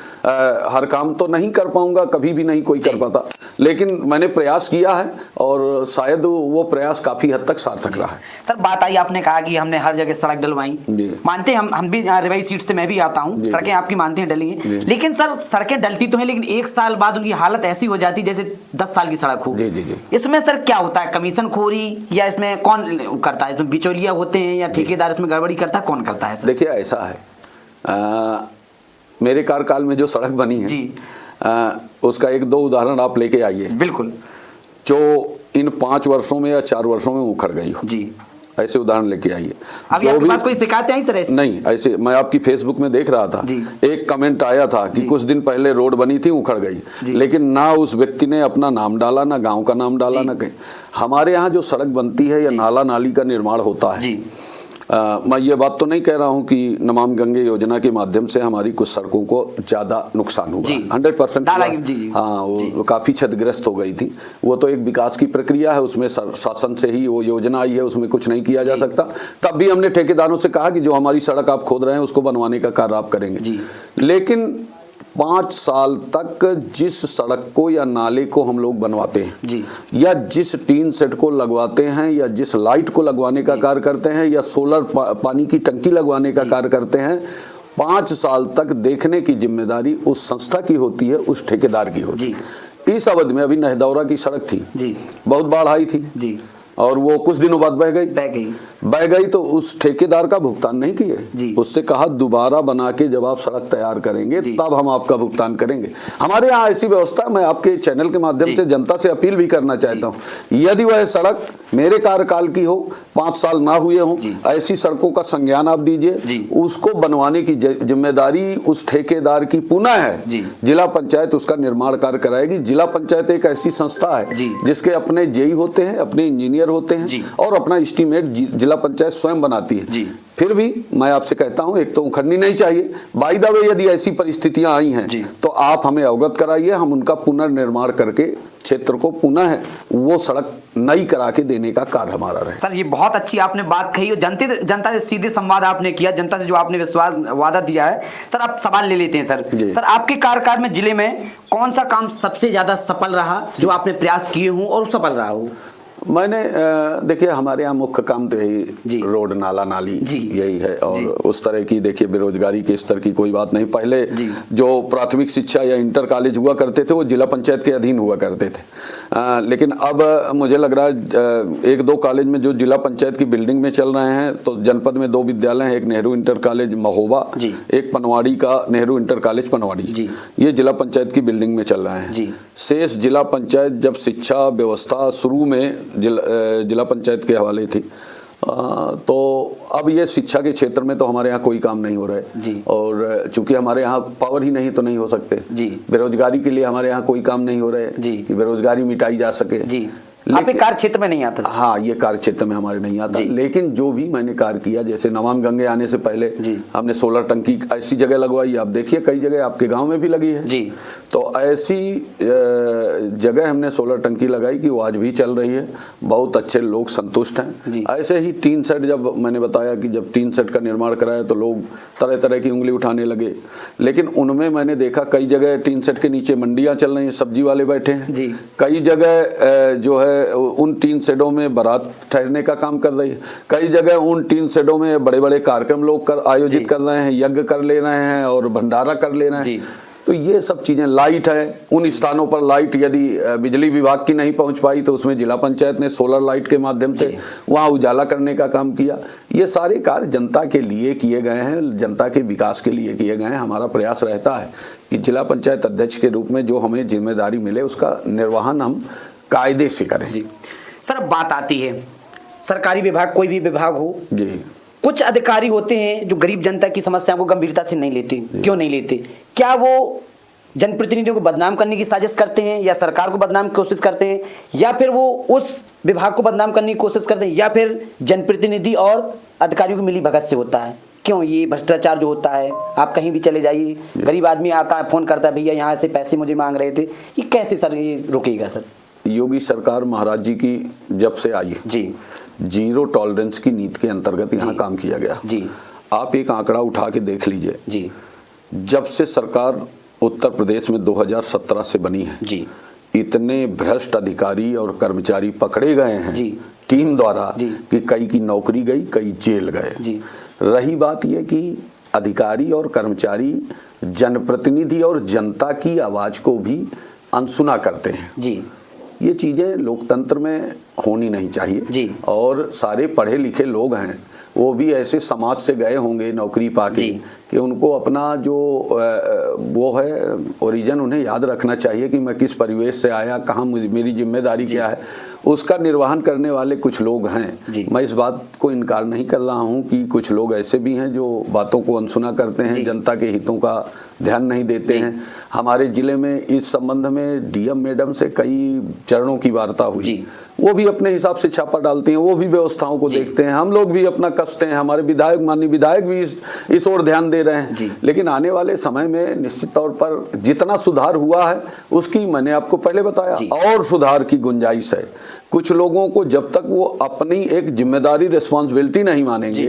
हर काम तो नहीं कर पाऊंगा, कभी भी नहीं कोई कर पाता, लेकिन मैंने प्रयास किया है और शायद वो प्रयास काफी हद तक सार्थक रहा है।
सर बात आई, आपने कहा कि हमने हर जगह सड़क डलवाई, मानते हैं हम भी रेवाई सीट से मैं भी आता हूँ, सड़कें आपकी मानते हैं डली हैं, लेकिन सर सड़कें डलती तो हैं लेकिन 1 साल बाद उनकी हालत ऐसी हो जाती जैसे 10 साल की सड़क हो। इसमें सर क्या होता है, कमीशन खोरी या इसमें कौन करता है? इसमें बिचौलिया होते हैं या ठेकेदार इसमें गड़बड़ी करता है, कौन करता है सर?
देखिए ऐसा है, मेरे कार्यकाल में जो सड़क बनी है
जी,
उसका एक दो उदाहरण आप लेके आइए
बिल्कुल,
जो इन 5 वर्षों में या 4 वर्षों में उखड़ गई हो।
जी।
ऐसे उदाहरण लेके आइए।
अभी आपके पास कोई शिकायतें आई सर ऐसी?
नहीं, ऐसे मैं आपकी फेसबुक में देख रहा था, एक कमेंट आया था कि कुछ दिन पहले रोड बनी थी, उखड़ गई, लेकिन ना उस व्यक्ति ने अपना नाम डाला, ना गांव का नाम डाला, ना कहीं। हमारे यहाँ जो सड़क बनती है या नाला नाली का निर्माण होता है, मैं ये बात तो नहीं कह रहा हूँ कि नमामि गंगे योजना के माध्यम से हमारी कुछ सड़कों को ज्यादा नुकसान हुआ, 100%। हाँ, वो काफी क्षतिग्रस्त हो गई थी। वो तो एक विकास की प्रक्रिया है, उसमें शासन से ही वो योजना आई है, उसमें कुछ नहीं किया जा सकता। तब भी हमने ठेकेदारों से कहा कि जो हमारी सड़क आप खोद रहे हैं उसको बनवाने का कार्य आप करेंगे। लेकिन 5 साल तक जिस सड़क को या नाले को हम लोग बनवाते हैं या जिस टीन सेट को लगवाते हैं या जिस लाइट को लगवाने का कार्य करते हैं या सोलर पानी की टंकी लगवाने का कार्य करते हैं, 5 साल तक देखने की जिम्मेदारी उस संस्था की होती है, उस ठेकेदार की होती है। इस अवधि में अभी नहदौरा की सड़क थी, बहुत बाढ़ आई थी और वो कुछ दिनों बाद बह गई तो उस ठेकेदार का भुगतान नहीं किए। उससे कहा दोबारा बना के जब आप सड़क तैयार करेंगे तब हम आपका भुगतान करेंगे। हमारे यहाँ ऐसी व्यवस्था, मैं आपके चैनल के माध्यम से जनता से अपील भी करना चाहता हूँ, यदि वह सड़क मेरे कार्यकाल की हो, 5 साल ना हुए हों, ऐसी सड़कों का संज्ञान आप दीजिए, उसको बनवाने की जिम्मेदारी उस ठेकेदार की पुनः है। जिला पंचायत उसका निर्माण कार्य कराएगी। जिला पंचायत एक ऐसी संस्था है जिसके अपने जेई होते हैं, अपने इंजीनियर होते हैं और अपना एस्टीमेट जिला पंचायत स्वयं बनाती है। फिर भी मैं आपसे कहता हूं, एक तो उखड़नी नहीं चाहिए। बाय द वे यदि ऐसी परिस्थितियां आई हैं तो आप हमें अवगत कराइए, हम उनका पुनर्निर्माण करके क्षेत्र को पुनः वो सड़क नई करा के देने का कार्य हमारा रहे।
सर, ये बहुत अच्छी आपने बात कही और जनता से सीधे संवाद आपने किया, जनता से जो आपने विश्वास वादा दिया है। सर, आप सवाल ले लेते हैं सर। सर, आपके कार्यकाल में जिले में कौन सा काम सबसे ज्यादा सफल रहा, जो आपने प्रयास किए हों और सफल रहा हो?
मैंने देखिए, हमारे यहाँ मुख्य काम तो यही रोड नाला नाली यही है और उस तरह की देखिए बेरोजगारी के स्तर की कोई बात नहीं। पहले जो प्राथमिक शिक्षा या इंटर कॉलेज हुआ करते थे वो जिला पंचायत के अधीन हुआ करते थे, लेकिन अब मुझे लग रहा है 1-2 कॉलेज में जो जिला पंचायत की बिल्डिंग में चल रहे हैं, तो जनपद में 2 विद्यालय हैं, एक नेहरू इंटर कॉलेज महोबा, एक पनवाड़ी का नेहरू इंटर कॉलेज पनवाड़ी, ये जिला पंचायत की बिल्डिंग में चल रहे हैं। शेष जिला पंचायत जब शिक्षा व्यवस्था शुरू में जिला पंचायत के हवाले थी, तो अब ये शिक्षा के क्षेत्र में तो हमारे यहाँ कोई काम नहीं हो रहा है और चूंकि हमारे यहाँ पावर ही नहीं तो नहीं हो सकते। बेरोजगारी के लिए हमारे यहाँ कोई काम नहीं हो रहा है कि बेरोजगारी मिटाई जा सके।
आपके कार्य क्षेत्र में नहीं आता?
हाँ, ये कार्य क्षेत्र में हमारे नहीं आता, लेकिन जो भी मैंने कार्य किया, जैसे नमामि गंगे आने से पहले हमने सोलर टंकी ऐसी जगह लगवाई, आप देखिए कई जगह आपके गांव में भी लगी है। तो ऐसी जगह हमने सोलर टंकी लगाई कि वो आज भी चल रही है, बहुत अच्छे लोग संतुष्ट हैं। ऐसे ही टीन सेट, जब मैंने बताया कि जब टीन सेट का निर्माण कराया तो लोग तरह तरह की उंगली उठाने लगे, लेकिन उनमें मैंने देखा कई जगह टीन सेट के नीचे मंडियाँ चल रही हैं, सब्जी वाले बैठे हैं, कई जगह जो है उन टीन शेडों में बारात ठहरने का काम कर रही है, कई जगह उन टीन शेडों में बड़े बड़े कार्यक्रम लोग आयोजित कर रहे हैं, यज्ञ कर ले रहे हैं और भंडारा कर ले रहे हैं। तो ये सब चीजें, लाइट है, उन स्थानों पर लाइट यदि बिजली विभाग की नहीं पहुंच पाई तो उसमें जिला पंचायत ने सोलर लाइट के माध्यम से वहां उजाला करने का काम किया। ये सारे कार्य जनता के लिए किए गए हैं, जनता के विकास के लिए किए गए हैं। हमारा प्रयास रहता है कि जिला पंचायत अध्यक्ष के रूप में जो हमें जिम्मेदारी मिले उसका निर्वहन हम कायदे से करें।
सर, अब बात आती है सरकारी विभाग, कोई भी विभाग हो, कुछ अधिकारी होते हैं जो गरीब जनता की समस्याओं को गंभीरता से नहीं लेते। क्यों नहीं लेते? क्या वो जनप्रतिनिधियों को बदनाम करने की साजिश करते हैं, या सरकार को बदनाम की कोशिश करते हैं, या फिर वो उस विभाग को बदनाम करने की कोशिश करते हैं, या फिर जनप्रतिनिधि और अधिकारियों की मिली भगत से होता है? क्यों ये भ्रष्टाचार जो होता है, आप कहीं भी चले जाइए, गरीब आदमी आता है, फोन करता है, भैया यहाँ से पैसे मुझे मांग रहे थे, ये कैसे सर ये रुकेगा? सर,
योगी सरकार महाराज जी की जब से आई जीरो टॉलरेंस की नीति के अंतर्गत यहाँ काम किया गया। आप एक आंकड़ा उठा के देख लीजिए, जब से सरकार उत्तर प्रदेश में 2017 से बनी है, इतने भ्रष्ट अधिकारी और कर्मचारी पकड़े गए हैं टीम द्वारा कि कई की नौकरी गई, कई जेल गए। रही बात यह कि अधिकारी और कर्मचारी जनप्रतिनिधि और जनता की आवाज को भी अनसुना करते हैं। ये चीजें लोकतंत्र में होनी नहीं चाहिए। और सारे पढ़े लिखे लोग हैं, वो भी ऐसे समाज से गए होंगे नौकरी पाके कि उनको अपना जो वो है ओरिजिन उन्हें याद रखना चाहिए कि मैं किस परिवेश से आया, कहाँ मेरी जिम्मेदारी क्या है, उसका निर्वहन करने वाले कुछ लोग हैं। मैं इस बात को इनकार नहीं कर रहा हूँ कि कुछ लोग ऐसे भी हैं जो बातों को अनसुना करते हैं, जनता के हितों का ध्यान नहीं देते हैं। हमारे जिले में इस संबंध में डीएम मैडम से कई चरणों की वार्ता हुई, वो भी अपने हिसाब से छापा डालती हैं, वो भी व्यवस्थाओं को देखते हैं, हम लोग भी अपना कसते हैं, हमारे विधायक माननीय विधायक भी इस ओर ध्यान दे रहे हैं। लेकिन आने वाले समय में निश्चित तौर पर जितना सुधार हुआ है उसकी मैंने आपको पहले बताया और सुधार की गुंजाइश है। कुछ लोगों को जब तक वो अपनी एक जिम्मेदारी रिस्पॉन्सिबिलिटी नहीं मानेंगे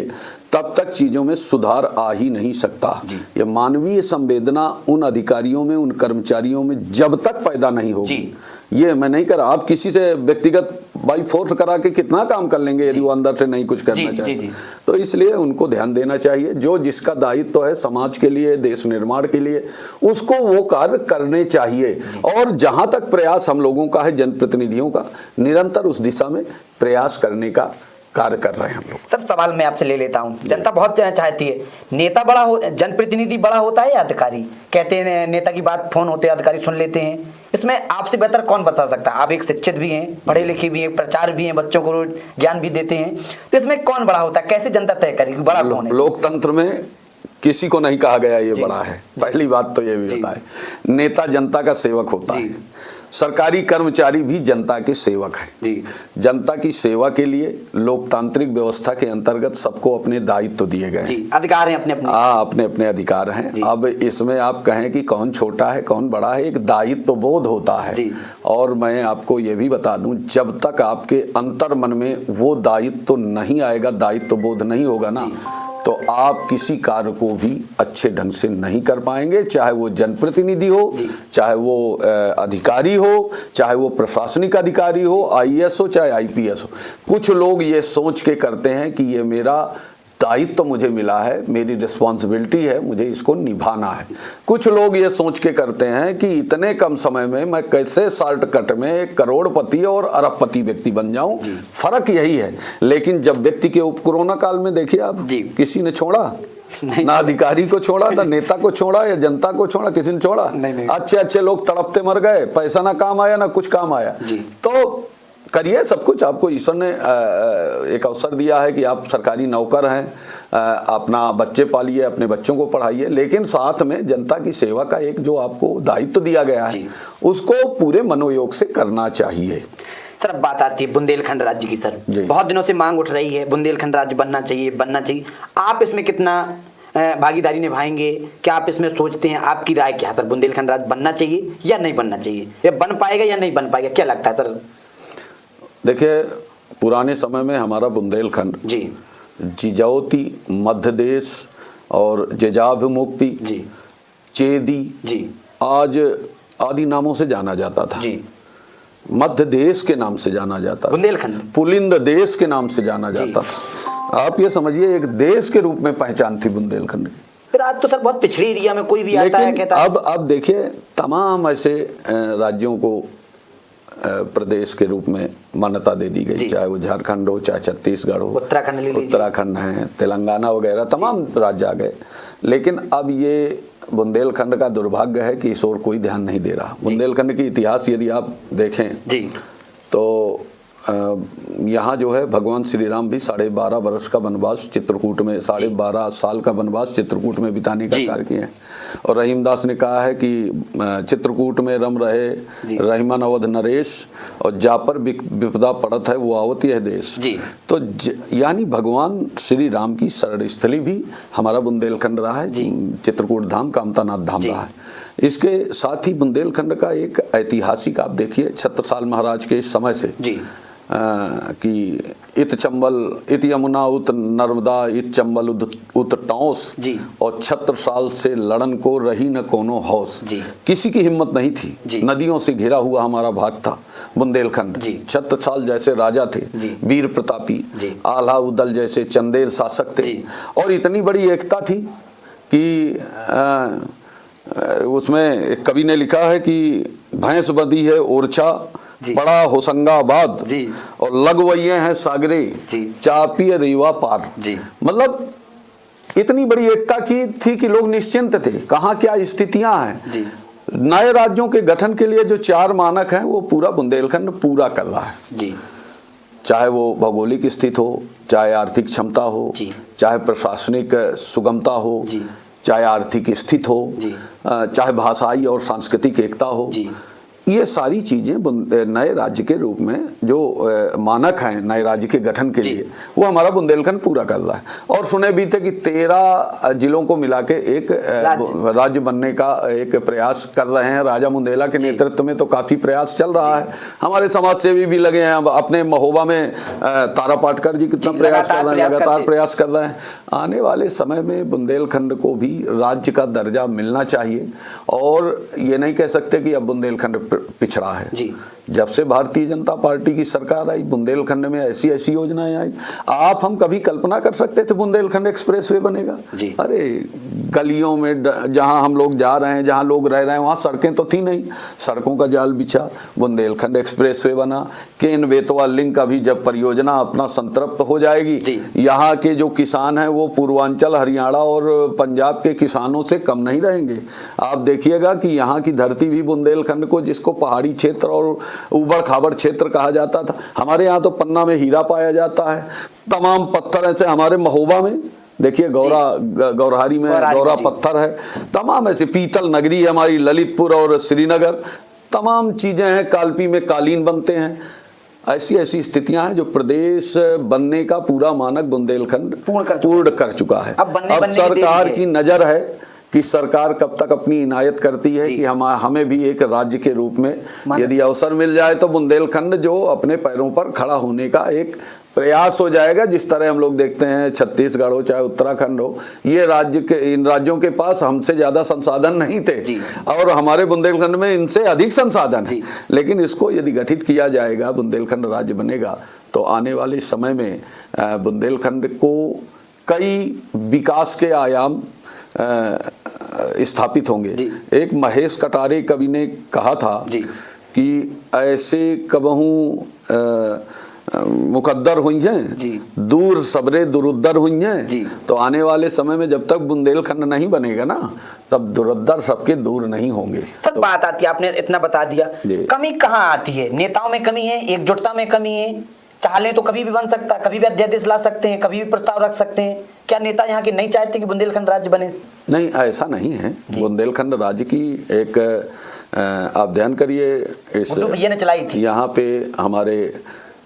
तब तक चीजों में सुधार आ ही नहीं सकता। ये मानवीय संवेदना उन अधिकारियों में, उन कर्मचारियों में जब तक पैदा नहीं होगी, ये मैं नहीं कर, आप किसी से व्यक्तिगत बाई फोर्स करा के कितना काम कर लेंगे यदि वो अंदर से नहीं कुछ करना चाहिए। तो इसलिए उनको ध्यान देना चाहिए, जो जिसका दायित्व तो है समाज के लिए, देश निर्माण के लिए, उसको वो कार्य करने चाहिए। और जहां तक प्रयास हम लोगों का है, जनप्रतिनिधियों का, निरंतर उस दिशा में प्रयास करने का कार्य कर रहे हैं हम लोग।
सर सवाल मैं आपसे ले लेता हूँ, जनता बहुत चाहती है नेता बड़ा हो, जनप्रतिनिधि बड़ा होता है या अधिकारी? कहते हैं नेता की बात फोन होते अधिकारी सुन लेते हैं, इसमें आपसे बेहतर कौन बता सकता है? आप एक शिक्षित भी हैं, पढ़े लिखे भी हैं, प्रचार भी हैं, बच्चों को ज्ञान भी देते हैं, तो इसमें कौन बड़ा होता है? कैसे जनता तय करेगी बड़ा कौन है?
लोकतंत्र में किसी को नहीं कहा गया ये बड़ा है, पहली बात तो ये भी होता है। नेता जनता का सेवक होता है, सरकारी कर्मचारी भी जनता के सेवक हैं। जनता की सेवा के लिए लोकतांत्रिक व्यवस्था के अंतर्गत सबको अपने दायित्व दिए गए हैं,
अधिकार हैं, अपने
अपने अधिकार हैं। अब इसमें आप कहें कि कौन छोटा है कौन बड़ा है, एक दायित्व बोध होता है। और मैं आपको ये भी बता दूं, जब तक आपके अंतर मन में वो दायित्व नहीं आएगा, दायित्व बोध नहीं होगा ना, तो आप किसी कार्य को भी अच्छे ढंग से नहीं कर पाएंगे, चाहे वो जनप्रतिनिधि हो, चाहे वो अधिकारी हो, चाहे वो प्रशासनिक अधिकारी हो, आईएएस हो, चाहे आईपीएस हो। कुछ लोग ये सोच के करते हैं कि ये मेरा दायित्व मुझे मिला है, मेरी रिस्पॉन्सिबिलिटी है, मुझे इसको निभाना है। कुछ लोग ये सोच के करते हैं कि इतने कम समय में मैं कैसे शॉर्टकट में एक करोड़पति और अरबपति व्यक्ति बन जाऊं। फर्क यही है। लेकिन जब व्यक्ति के कोरोना काल में देखिए आप, किसी ने छोड़ा ना, अधिकारी को छोड़ा, ना नेता को छोड़ा, या जनता को छोड़ा, किसी ने छोड़ा? अच्छे अच्छे लोग तड़पते मर गए, पैसा ना काम आया ना कुछ काम आया। तो करिए सब कुछ, आपको ईश्वर ने एक अवसर दिया है कि आप सरकारी नौकर हैं, अपना बच्चे पालिए, अपने बच्चों को पढ़ाइए, लेकिन साथ में जनता की सेवा का एक जो आपको दायित्व दिया गया है उसको पूरे मनोयोग से करना चाहिए।
सर अब बात आती है बुंदेलखंड राज्य की। सर बहुत दिनों से मांग उठ रही है बुंदेलखंड राज्य बनना चाहिए, बनना चाहिए। आप इसमें कितना भागीदारी निभाएंगे? क्या आप इसमें सोचते हैं? आपकी राय क्या सर, बुंदेलखंड राज्य बनना चाहिए या नहीं बनना चाहिए? या बन पाएगा या नहीं बन पाएगा, क्या लगता है सर?
देखिए, पुराने समय में हमारा बुंदेलखंड जिजौती, मध्यदेश और जेजाभिमुक्ति, चेदी, आज आदि नामों से जाना जाता था। मध्य देश के नाम से जाना जाता,
बुंदेलखंड
पुलिंद देश के नाम से जाना जाता था। आप ये समझिए एक देश के रूप में पहचान थी बुंदेलखंड की।
फिर आज तो सर बहुत पिछड़े एरिया में कोई भी आता है कहता है।
अब देखिए, तमाम ऐसे राज्यों को प्रदेश के रूप में मान्यता दे दी गई, चाहे वो झारखंड हो, चाहे छत्तीसगढ़ हो, उत्तराखंड है, तेलंगाना वगैरह तमाम राज्य आ गए। लेकिन अब ये बुंदेलखंड का दुर्भाग्य है कि इस ओर कोई ध्यान नहीं दे रहा। बुंदेलखंड की इतिहास यदि आप देखें तो यहाँ जो है भगवान श्री राम भी 12.5 वर्ष का वनवास चित्रकूट में, 12.5 साल का वनवास चित्रकूट में बिताने का कार्य किए हैं। और रहीमदास ने कहा है कि चित्रकूट में रम रहे रहीमन अवध नरेश, और जा पर विपदा पड़त है वो आवत यह देश। तो यानी भगवान श्री राम की शरण स्थली भी हमारा बुंदेलखंड रहा है, चित्रकूट धाम, कामतानाथ धाम रहा है। इसके साथ ही बुंदेलखंड का एक ऐतिहासिक, आप देखिए, छत्रसाल महाराज के समय से कि इत चंबल इत यमुना उत नर्मदा इत चंबल उत टौस, और छत्र साल से लड़न को रही न कोनो हौस। किसी की हिम्मत नहीं थी। नदियों से घिरा हुआ हमारा भाग था बुंदेलखंड। छत्र साल जैसे राजा थे, वीर प्रतापी, आल्हा उदल जैसे चंदेल शासक थे, और इतनी बड़ी एकता थी कि उसमें एक कवि ने लिखा है कि भैंस बंधी है ओरछा, पड़ा होशंगाबाद, और लगवइये हैं सागरे, चापिय रीवा पार। मतलब इतनी बड़ी एकता की थी कि लोग निश्चिंत थे। कहाँ क्या स्थितियां हैं। नए राज्यों के गठन के लिए जो 4 मानक हैं वो पूरा बुंदेलखंड पूरा कर रहा है
जी।
चाहे वो भौगोलिक स्थिति हो, चाहे आर्थिक क्षमता हो, चाहे प्रशासनिक सुगमता हो, चाहे आर्थिक स्थिति हो, चाहे भाषाई और सांस्कृतिक एकता हो। ये सारी चीजें नए राज्य के रूप में जो मानक हैं नए राज्य के गठन के लिए, वो हमारा बुंदेलखंड पूरा कर रहा है। और सुने भी थे कि 13 जिलों को मिला के एक राज्य बनने का एक प्रयास कर रहे हैं। राजा बुंदेला के नेतृत्व में तो काफी प्रयास चल रहा है। हमारे समाज सेवी भी लगे हैं। अपने महोबा में तारा पाटकर जी कितना प्रयास कर रहे हैं, लगातार प्रयास कर रहे हैं। आने वाले समय में बुंदेलखंड को भी राज्य का दर्जा मिलना चाहिए। और ये नहीं कह सकते कि अब बुंदेलखंड पिछड़ा है। जब से भारतीय जनता पार्टी की सरकार आई, बुंदेलखंड में ऐसी ऐसी योजनाएं आई। आप हम कभी कल्पना कर सकते थे बुंदेलखंड एक्सप्रेसवे बनेगा? अरे गलियों में जहां हम लोग जा रहे हैं, जहां लोग रह रहे हैं, वहां सड़कें तो थी नहीं। सड़कों का जाल बिछा, बुंदेलखंड एक्सप्रेसवे बना। केन बेतवा लिंक अभी जब परियोजना अपना संतृप्त हो जाएगी, यहाँ के जो किसान हैं वो पूर्वांचल, हरियाणा और पंजाब के किसानों से कम नहीं रहेंगे। आप देखिएगा कि यहाँ की धरती भी बुंदेलखंड को, जिसको पहाड़ी क्षेत्र और उबड़ खाबड़ क्षेत्र कहा जाता था, हमारे यहाँ तो पन्ना में हीरा पाया जाता है। तमाम पत्थर ऐसे हमारे महोबा में देखिए, गौरहारी में गौरा पत्थर है। तमाम ऐसे पीतल नगरी है हमारी, ललितपुर और श्रीनगर, तमाम चीजें हैं। कालपी में कालीन बनते हैं। ऐसी ऐसी स्थितियां हैं जो प्रदेश बनने का पूरा मानक बुंदेलखंड पूर्ण कर चुका है। अब सरकार की नजर है कि सरकार कब तक अपनी इनायत करती है कि हमें भी एक राज्य के रूप में यदि अवसर मिल जाए तो बुंदेलखंड जो अपने पैरों पर खड़ा होने का एक प्रयास हो जाएगा। जिस तरह हम लोग देखते हैं छत्तीसगढ़ हो चाहे उत्तराखंड हो, ये राज्य के, इन राज्यों के पास हमसे ज्यादा संसाधन नहीं थे और हमारे बुंदेलखंड में इनसे अधिक संसाधन है। लेकिन इसको यदि गठित किया जाएगा, बुंदेलखंड राज्य बनेगा, तो आने वाले समय में बुंदेलखंड को कई विकास के आयाम स्थापित होंगे। एक महेश कटारे कवि ने कहा था कि ऐसे कबहू मुकद्दर हुई हैं, दूर सबरे दुरुद्दर हुई हैं। तो आने वाले समय में जब तक बुंदेलखंड नहीं बनेगा ना, तब दुरुद्दर सबके दूर नहीं होंगे।
सब बात आती है, आपने इतना बता दिया। कमी कहाँ आती है? नेताओं में कमी है, एकजुटता में कमी है। चाहे तो कभी भी बन सकता है, कभी भी अध्यादेश ला सकते हैं, कभी भी प्रस्ताव रख सकते हैं। क्या नेता यहाँ के नहीं चाहते कि बुंदेलखंड राज्य बने? नहीं,
ऐसा नहीं है। बुंदेलखंड राज्य की एक आप ध्यान करिए, इस
तो भैया ने चलाई थी।
यहाँ पे हमारे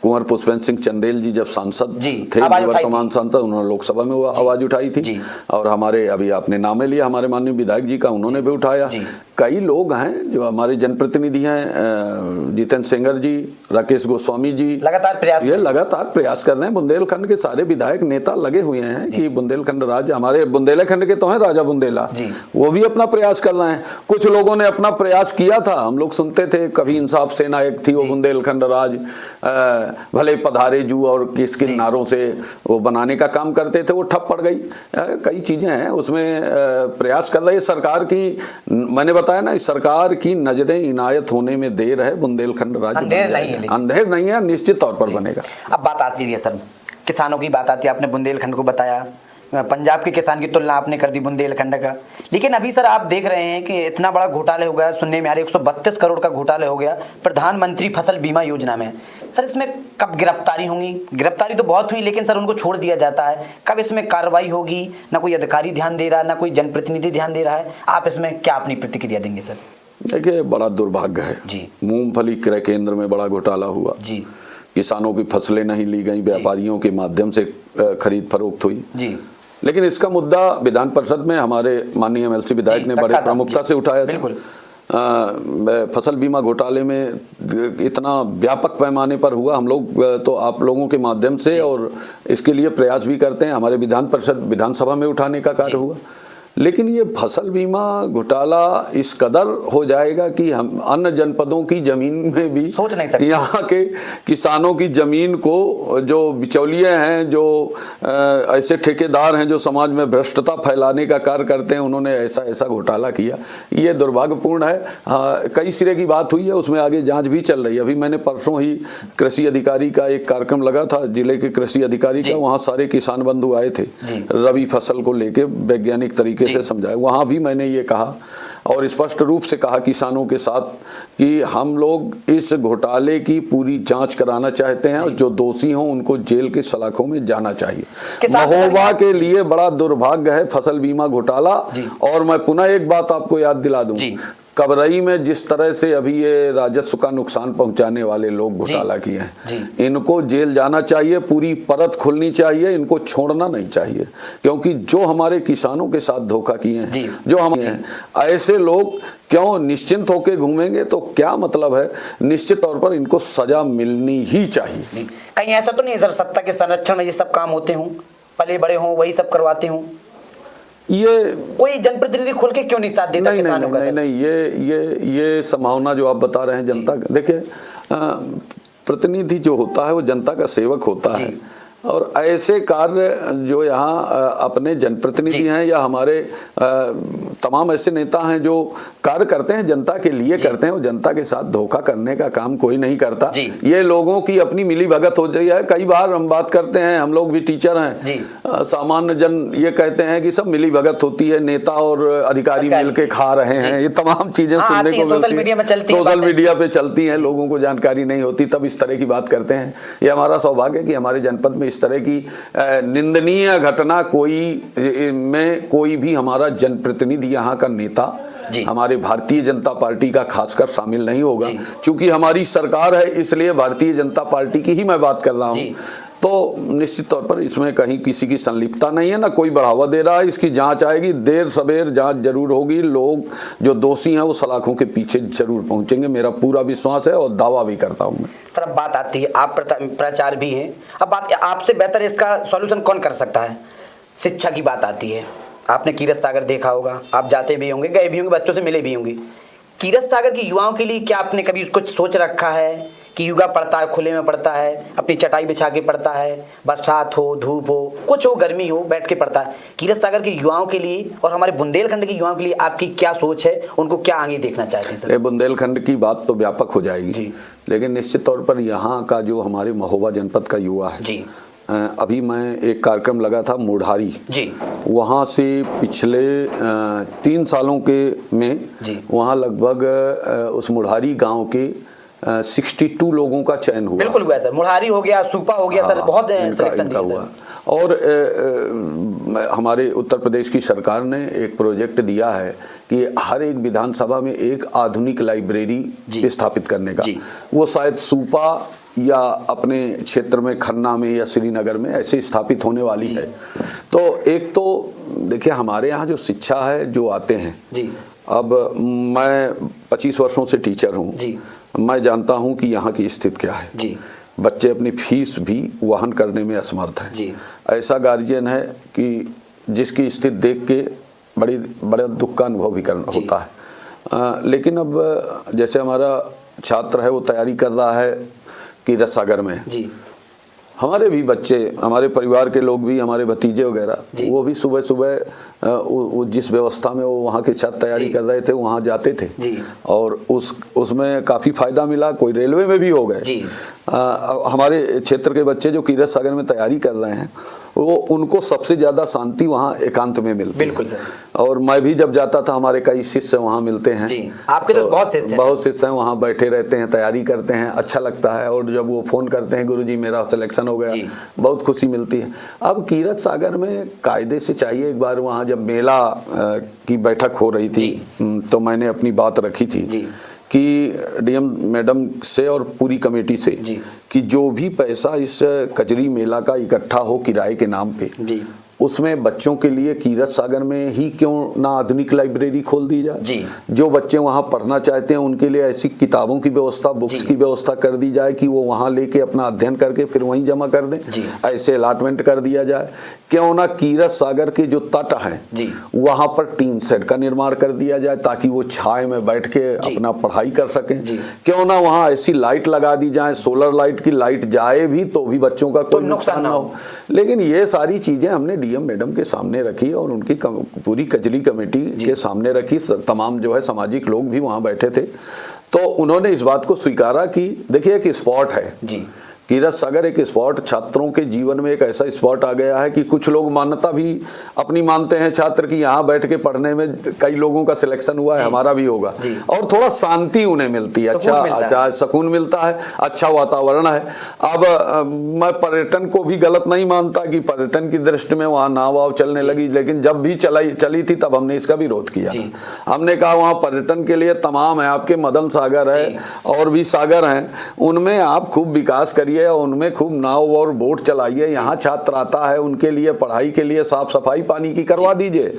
कुंवर पुष्पेंद्र सिंह चंदेल जी जब सांसद थे, वर्तमान सांसद, उन्होंने लोकसभा में आवाज उठाई थी। और हमारे अभी आपने नाम लिया हमारे माननीय विधायक जी का, उन्होंने भी उठाया। कई लोग हैं जो हमारे जनप्रतिनिधि हैं, जितेंद्र सेंगर जी, राकेश गोस्वामी जी, लगातार प्रयास कर रहे हैं। बुंदेलखंड के सारे विधायक नेता लगे हुए हैं कि बुंदेलखंड राज्य, हमारे बुंदेलखंड के तो हैं राजा बुंदेला, वो भी अपना प्रयास कर रहे हैं। कुछ लोगों ने अपना प्रयास किया था, हम लोग सुनते थे, कभी इंसाफ सेना एक थी, वो बुंदेलखंड राज भले पधारे जू और किसके नारों से वो बनाने का काम करते थे, वो ठप पड़ गई। कई चीजें हैं उसमें प्रयास कर रही है सरकार की। मैंने बताया ना, इस सरकार की नजरें इनायत होने में देर है। बुंदेलखंड राज्य अंधेर नहीं है, निश्चित तौर पर बनेगा।
अब बात आती है सर, किसानों की बात आती है। आपने बुंदेलखंड को बताया, पंजाब के किसान की तुलना आपने कर दी बुंदेलखंड का। लेकिन अभी सर आप देख रहे हैं कि इतना बड़ा घोटाले हो गया, सुनने में आ रहा है 132 करोड़ का घोटाले हो गया प्रधानमंत्री फसल बीमा योजना में। सर इसमें कब गिरफ्तारी होंगी? गिरफ्तारी तो बहुत हुई, लेकिन सर उनको छोड़ दिया जाता है। कब इसमें कार्रवाई होगी? ना कोई अधिकारी ध्यान दे रहा, ना कोई जनप्रतिनिधि ध्यान दे रहा है। आप इसमें क्या अपनी प्रतिक्रिया देंगे सर?
देखिए, बड़ा दुर्भाग्य है जी। मूंगफली क्रय केंद्र में बड़ा घोटाला हुआ जी। किसानों की फसलें नहीं ली गई, व्यापारियों के माध्यम से खरीद फरोख्त हुई जी। लेकिन इसका मुद्दा विधान परिषद में हमारे माननीय एमएलसी विधायक ने बड़े प्रमुखता से उठाया था। फसल बीमा घोटाले में इतना व्यापक पैमाने पर हुआ, हम लोग तो आप लोगों के माध्यम से और इसके लिए प्रयास भी करते हैं, हमारे विधान परिषद विधानसभा में उठाने का कार्य हुआ। लेकिन ये फसल बीमा घोटाला इस कदर हो जाएगा कि हम अन्य जनपदों की जमीन में भी
सोच नहीं सकते।
यहाँ के किसानों की जमीन को जो बिचौलिए हैं, जो ऐसे ठेकेदार हैं जो समाज में भ्रष्टता फैलाने का कार्य करते हैं, उन्होंने ऐसा ऐसा घोटाला किया। ये दुर्भाग्यपूर्ण है। कई सिरे की बात हुई है, उसमें आगे जांच भी चल रही है। अभी मैंने परसों ही कृषि अधिकारी का एक कार्यक्रम लगा था, जिले के कृषि अधिकारी का, वहाँ सारे किसान बंधु आए थे, रबी फसल को लेके वैज्ञानिक तरीके से समझाया। वहाँ भी मैंने ये कहा और स्पष्ट रूप से कहा किसानों के साथ कि हम लोग इस घोटाले की पूरी जांच कराना चाहते हैं और जो दोषी हों उनको जेल के सलाखों में जाना चाहिए। महोबा के लिए बड़ा दुर्भाग्य है फसल बीमा घोटाला। और मैं पुनः एक बात आपको याद दिला दूं, कबरई में जिस तरह से अभी ये राजस्व का नुकसान पहुंचाने वाले लोग घोटाला किए हैं, इनको जेल जाना चाहिए, पूरी परत खुलनी चाहिए, इनको छोड़ना नहीं चाहिए। क्योंकि जो हमारे किसानों के साथ धोखा किए हैं, जो हम हैं, ऐसे लोग क्यों निश्चिंत होकर घूमेंगे? तो क्या मतलब है? निश्चित तौर पर इनको सजा मिलनी ही चाहिए।
कहीं ऐसा तो नहीं सर, सत्ता के संरक्षण में ये सब काम होते हों, पले बड़े हों, वही सब करवाते हों? ये कोई जनप्रतिनिधि खुल के क्यों नहीं साथ देता किसानों का?
नहीं, ये संभावना जो आप बता रहे हैं जनता, देखिए प्रतिनिधि जो होता है वो जनता का सेवक होता है, और ऐसे कार्य जो यहाँ अपने जनप्रतिनिधि हैं या हमारे तमाम ऐसे नेता हैं जो कार्य करते हैं जनता के लिए करते हैं, और जनता के साथ धोखा करने का काम कोई नहीं करता। ये लोगों की अपनी मिली भगत हो गई है। कई बार हम बात करते हैं, हम लोग भी टीचर हैं, सामान्य जन ये कहते हैं कि सब मिली भगत होती है, नेता और अधिकारी मिलके खा रहे हैं, ये तमाम चीजें सुनने को मिलती है, सोशल मीडिया पे चलती हैं, लोगों को जानकारी नहीं होती, तब इस तरह की बात करते हैं। ये हमारा सौभाग्य है कि हमारे जनपद में इस तरह की निंदनीय घटना कोई भी हमारा जनप्रतिनिधि, यहाँ का नेता, हमारे भारतीय जनता पार्टी का खासकर शामिल नहीं होगा। चूंकि हमारी सरकार है इसलिए भारतीय जनता पार्टी की ही मैं बात कर रहा हूँ, तो निश्चित तौर पर इसमें कहीं किसी की संलिप्तता नहीं है, ना कोई बढ़ावा दे रहा है। इसकी जांच आएगी, देर सवेर जांच जरूर होगी, लोग जो दोषी हैं वो सलाखों के पीछे जरूर पहुंचेंगे, मेरा पूरा विश्वास है और दावा भी करता हूं मैं।
सर अब बात आती है, आप प्रचार भी हैं, अब बात आपसे बेहतर इसका सॉल्यूशन कौन कर सकता है? शिक्षा की बात आती है, आपने कीरत सागर देखा होगा, आप जाते भी होंगे, गए भी होंगे, बच्चों से मिले भी होंगे। कीरत सागर की युवाओं के लिए क्या आपने कभी कुछ सोच रखा है कि युवा पढ़ता है, खुले में पढ़ता है, अपनी चटाई बिछा के पढ़ता है, बरसात हो, धूप हो, कुछ हो, गर्मी हो, बैठ के पढ़ता है। कीरत सागर के युवाओं के लिए और हमारे बुंदेलखंड के युवाओं के लिए आपकी क्या सोच है? उनको क्या आगे देखना चाहते हैं सर?
बुंदेलखंड की बात तो व्यापक हो जाएगी, लेकिन निश्चित तौर पर यहाँ का जो हमारे महोबा जनपद का युवा है, अभी मैं एक कार्यक्रम लगा था मुढ़ारी, वहाँ से पिछले 3 सालों के में वहाँ लगभग उस मुढ़ारी गांव के 62 लोगों का चयन हुआ।
बिल्कुल हुआ सर, मुढ़ारी हो गया, सुपा हो गया सर, बहुत सिलेक्शन दिया हुआ।
और हमारे उत्तर प्रदेश की सरकार ने एक प्रोजेक्ट दिया है कि हर एक विधानसभा में एक आधुनिक लाइब्रेरी स्थापित करने का। वो शायद सुपा या अपने क्षेत्र में खन्ना में या श्रीनगर में ऐसे स्थापित होने वाली है। तो एक तो देखिए हमारे यहाँ जो शिक्षा है, जो आते हैं, अब मैं 25 वर्षों से टीचर हूँ, मैं जानता हूँ कि यहाँ की स्थिति क्या है। बच्चे अपनी फीस भी वहन करने में असमर्थ हैं। ऐसा गार्जियन है कि जिसकी स्थिति देख के बड़ा दुख का अनुभव भी करना होता है। लेकिन अब जैसे हमारा छात्र है वो तैयारी कर रहा है कीरत सागर में, हमारे भी बच्चे, हमारे परिवार के लोग भी, हमारे भतीजे वगैरह, वो भी सुबह सुबह जिस व्यवस्था में वो वहाँ के छात्र तैयारी कर रहे थे वहाँ जाते थे, और उसमें काफ़ी फायदा मिला। कोई रेलवे में भी हो गए। हमारे क्षेत्र के बच्चे जो कीरत सागर में तैयारी कर रहे हैं, वो उनको सबसे ज़्यादा शांति वहाँ एकांत में मिलती है।
बिल्कुल सर।
और मैं भी जब जाता था, हमारे कई शिष्य वहाँ मिलते हैं।
आपके तो बहुत शिष्य हैं,
वहाँ बैठे रहते हैं, तैयारी करते हैं, अच्छा लगता है। और जब वो फ़ोन करते हैं, गुरुजी मेरा सिलेक्शन हो गया, बहुत खुशी मिलती है। अब कीरत सागर में कायदे से चाहिए, एक बार वहाँ जब मेला की बैठक हो रही थी तो मैंने अपनी बात रखी थी कि डीएम मैडम से और पूरी कमेटी से कि जो भी पैसा इस कचरी मेला का इकट्ठा हो किराए के नाम पे, उसमें बच्चों के लिए कीरत सागर में ही क्यों ना आधुनिक लाइब्रेरी खोल दी जाए
जी।
जो बच्चे वहाँ पढ़ना चाहते हैं उनके लिए ऐसी किताबों की व्यवस्था, बुक्स की व्यवस्था कर दी जाए कि वो वहाँ लेके अपना अध्ययन करके फिर वहीं जमा कर दें। ऐसे अलॉटमेंट कर दिया जाए। क्यों ना कीरत सागर के जो तट हैं वहाँ पर टीन शेड का निर्माण कर दिया जाए ताकि वो छाए में बैठ के अपना पढ़ाई कर सकें। क्यों ना वहाँ ऐसी लाइट लगा दी जाए, सोलर लाइट की लाइट जाए भी तो भी बच्चों का कोई नुकसान ना हो। लेकिन ये सारी चीजें हमने डीएम मैडम के सामने रखी और उनकी पूरी कजली कमेटी के सामने रखी। तमाम जो है सामाजिक लोग भी वहाँ बैठे थे, तो उन्होंने इस बात को स्वीकारा कि देखिए एक स्पॉट है जी, कीरत सागर एक स्पॉट छात्रों के जीवन में एक ऐसा स्पॉट आ गया है कि कुछ लोग मान्यता भी अपनी मानते हैं छात्र की यहाँ बैठ के पढ़ने में कई लोगों का सिलेक्शन हुआ है, हमारा भी होगा और थोड़ा शांति उन्हें मिलती है, अच्छा सुकून मिलता है, अच्छा वातावरण है। अब मैं पर्यटन को भी गलत नहीं मानता कि पर्यटन की दृष्टि में वहाँ नाव वाव चलने लगी, लेकिन जब भी चली थी तब हमने इसका विरोध किया। हमने कहा वहाँ पर्यटन के लिए तमाम है, आपके मदन सागर है और भी सागर हैं, उनमें आप खूब विकास करिए, उनमें खूब नाव और बोट चलाइए। यहाँ छात्र आता है उनके लिए पढ़ाई के लिए साफ सफाई पानी की करवा दीजिए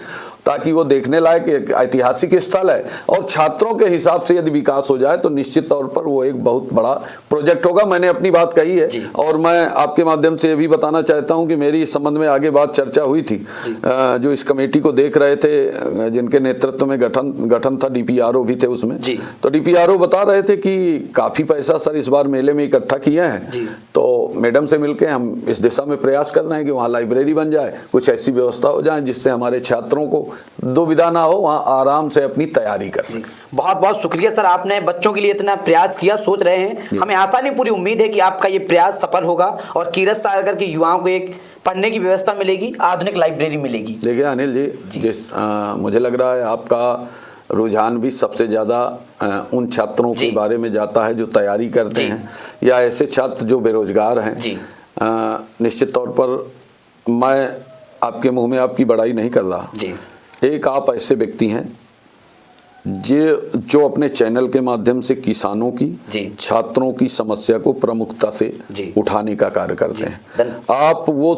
ताकि वो देखने लायक एक ऐतिहासिक स्थल है और छात्रों के हिसाब से यदि विकास हो जाए तो निश्चित तौर पर वो एक बहुत बड़ा प्रोजेक्ट होगा। मैंने अपनी बात कही है और मैं आपके माध्यम से ये भी बताना चाहता हूँ कि मेरी इस संबंध में आगे बात चर्चा हुई थी। जो इस कमेटी को देख रहे थे जिनके नेतृत्व में गठन था, डीपीआरओ भी थे उसमें, तो डीपीआरओ बता रहे थे कि काफी पैसा सर इस बार मेले में इकट्ठा किए हैं, तो मैडम से मिलकर हम इस दिशा में प्रयास कर रहे हैं कि वहाँ लाइब्रेरी बन जाए, कुछ ऐसी व्यवस्था हो जाए जिससे हमारे छात्रों को दुविधा ना हो, वहाँ आराम से अपनी तैयारी कर सकें।
बहुत बहुत शुक्रिया सर, आपने बच्चों के लिए इतना प्रयास किया, सोच रहे हैं। हमें आशा नहीं पूरी उम्मीद है कि आपका ये प्रयास सफल होगा और कीरत सागर के युवाओं को एक पढ़ने की व्यवस्था मिलेगी, आधुनिक लाइब्रेरी मिलेगी। देखिए
अनिल जी, मुझे लग रहा है आपका रुझान भी सबसे ज़्यादा उन छात्रों के बारे में जाता है जो तैयारी करते हैं या ऐसे छात्र जो बेरोजगार हैं। निश्चित तौर पर मैं आपके मुंह में आपकी बड़ाई नहीं कर रहा, एक आप ऐसे व्यक्ति हैं जो अपने चैनल के माध्यम से किसानों की, छात्रों की समस्या को प्रमुखता से उठाने का कार्य करते हैं। आप वो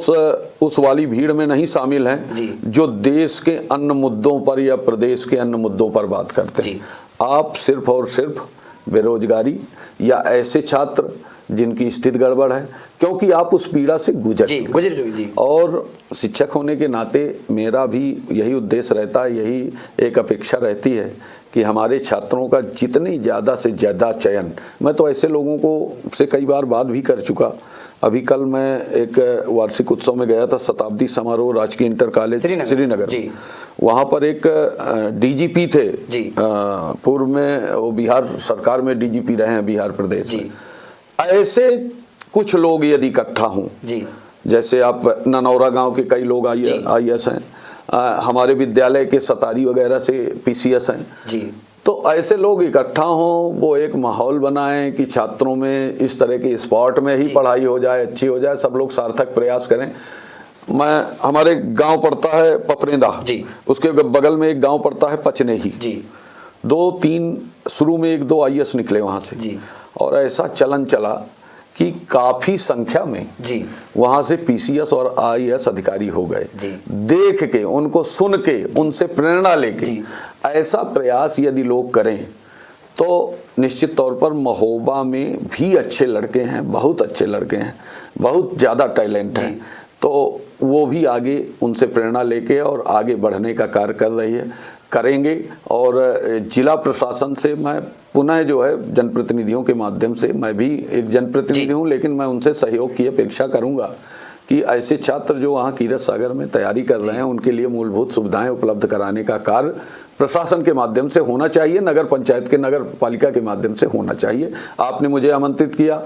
उस वाली भीड़ में नहीं शामिल हैं जो देश के अन्य मुद्दों पर या प्रदेश के अन्य मुद्दों पर बात करते हैं। आप सिर्फ और सिर्फ बेरोजगारी या ऐसे छात्र जिनकी स्थिति गड़बड़ है, क्योंकि आप उस पीड़ा से गुजर चुके। और शिक्षक होने के नाते मेरा भी यही उद्देश्य रहता है, यही एक अपेक्षा रहती है कि हमारे छात्रों का जितनी ज़्यादा से ज़्यादा चयन, मैं तो ऐसे लोगों को से कई बार बात भी कर चुका। अभी कल मैं एक वार्षिक उत्सव में गया था, शताब्दी समारोह राजकीय इंटर कॉलेज श्रीनगर। वहाँ पर एक डीजीपी थे, पूर्व में वो बिहार सरकार में डीजीपी रहे हैं बिहार प्रदेश में। ऐसे कुछ लोग यदि इकट्ठा हों, जैसे आप ननौरा गांव के कई लोग आईएएस हैं, हमारे विद्यालय के सतारी वगैरह से पीसीएस हैं, तो ऐसे लोग इकट्ठा हों, वो एक माहौल बनाएं कि छात्रों में इस तरह के स्पॉट में ही पढ़ाई हो जाए, अच्छी हो जाए, सब लोग सार्थक प्रयास करें। हमारे गांव पड़ता है पपरेंदा, उसके बगल में एक गांव पड़ता है पचनेही, 2-3 शुरू में 1-2 आईएएस निकले वहां से, और ऐसा चलन चला कि काफी संख्या में वहां से पीसीएस और आईएएस अधिकारी हो गए। देख के, उनको सुन के, उनसे प्रेरणा लेके ऐसा प्रयास यदि लोग करें तो निश्चित तौर पर महोबा में भी अच्छे लड़के हैं, बहुत अच्छे लड़के हैं, बहुत ज़्यादा टैलेंट है, तो वो भी आगे उनसे प्रेरणा लेके और आगे बढ़ने का कार्य करेंगे। और जिला प्रशासन से मैं पुनः जो है जनप्रतिनिधियों के माध्यम से, मैं भी एक जनप्रतिनिधि हूँ लेकिन मैं उनसे सहयोग की अपेक्षा करूँगा कि ऐसे छात्र जो वहाँ कीरत सागर में तैयारी कर रहे हैं उनके लिए मूलभूत सुविधाएं उपलब्ध कराने का कार्य प्रशासन के माध्यम से होना चाहिए, नगर पंचायत के, नगर पालिका के माध्यम से होना चाहिए। आपने मुझे आमंत्रित किया,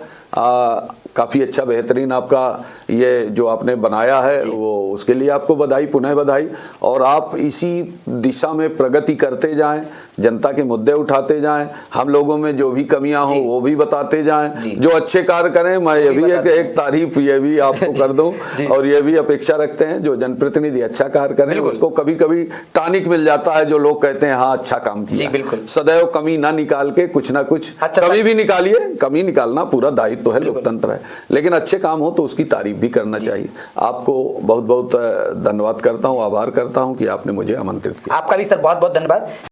काफ़ी अच्छा बेहतरीन आपका ये जो आपने बनाया है वो, उसके लिए आपको बधाई, पुनः बधाई। और आप इसी दिशा में प्रगति करते जाएं, जनता के मुद्दे उठाते जाएं, हम लोगों में जो भी कमियां हो वो भी बताते जाएं, जो अच्छे कार्य करें। मैं ये भी एक तारीफ ये भी आपको कर दूं और ये भी अपेक्षा रखते हैं जो जनप्रतिनिधि अच्छा कार्य करें उसको कभी कभी टॉनिक मिल जाता है, जो लोग कहते हैं हाँ अच्छा काम किया। सदैव कमी ना निकाल के कुछ ना कुछ कमी भी निकालिए, कमी निकालना पूरा दायित्व तो है, लोकतंत्र है, लेकिन अच्छे काम हो तो उसकी तारीफ भी करना चाहिए। आपको बहुत बहुत धन्यवाद करता हूँ, आभार करता हूँ कि आपने मुझे आमंत्रित किया।
आपका भी सर बहुत बहुत धन्यवाद।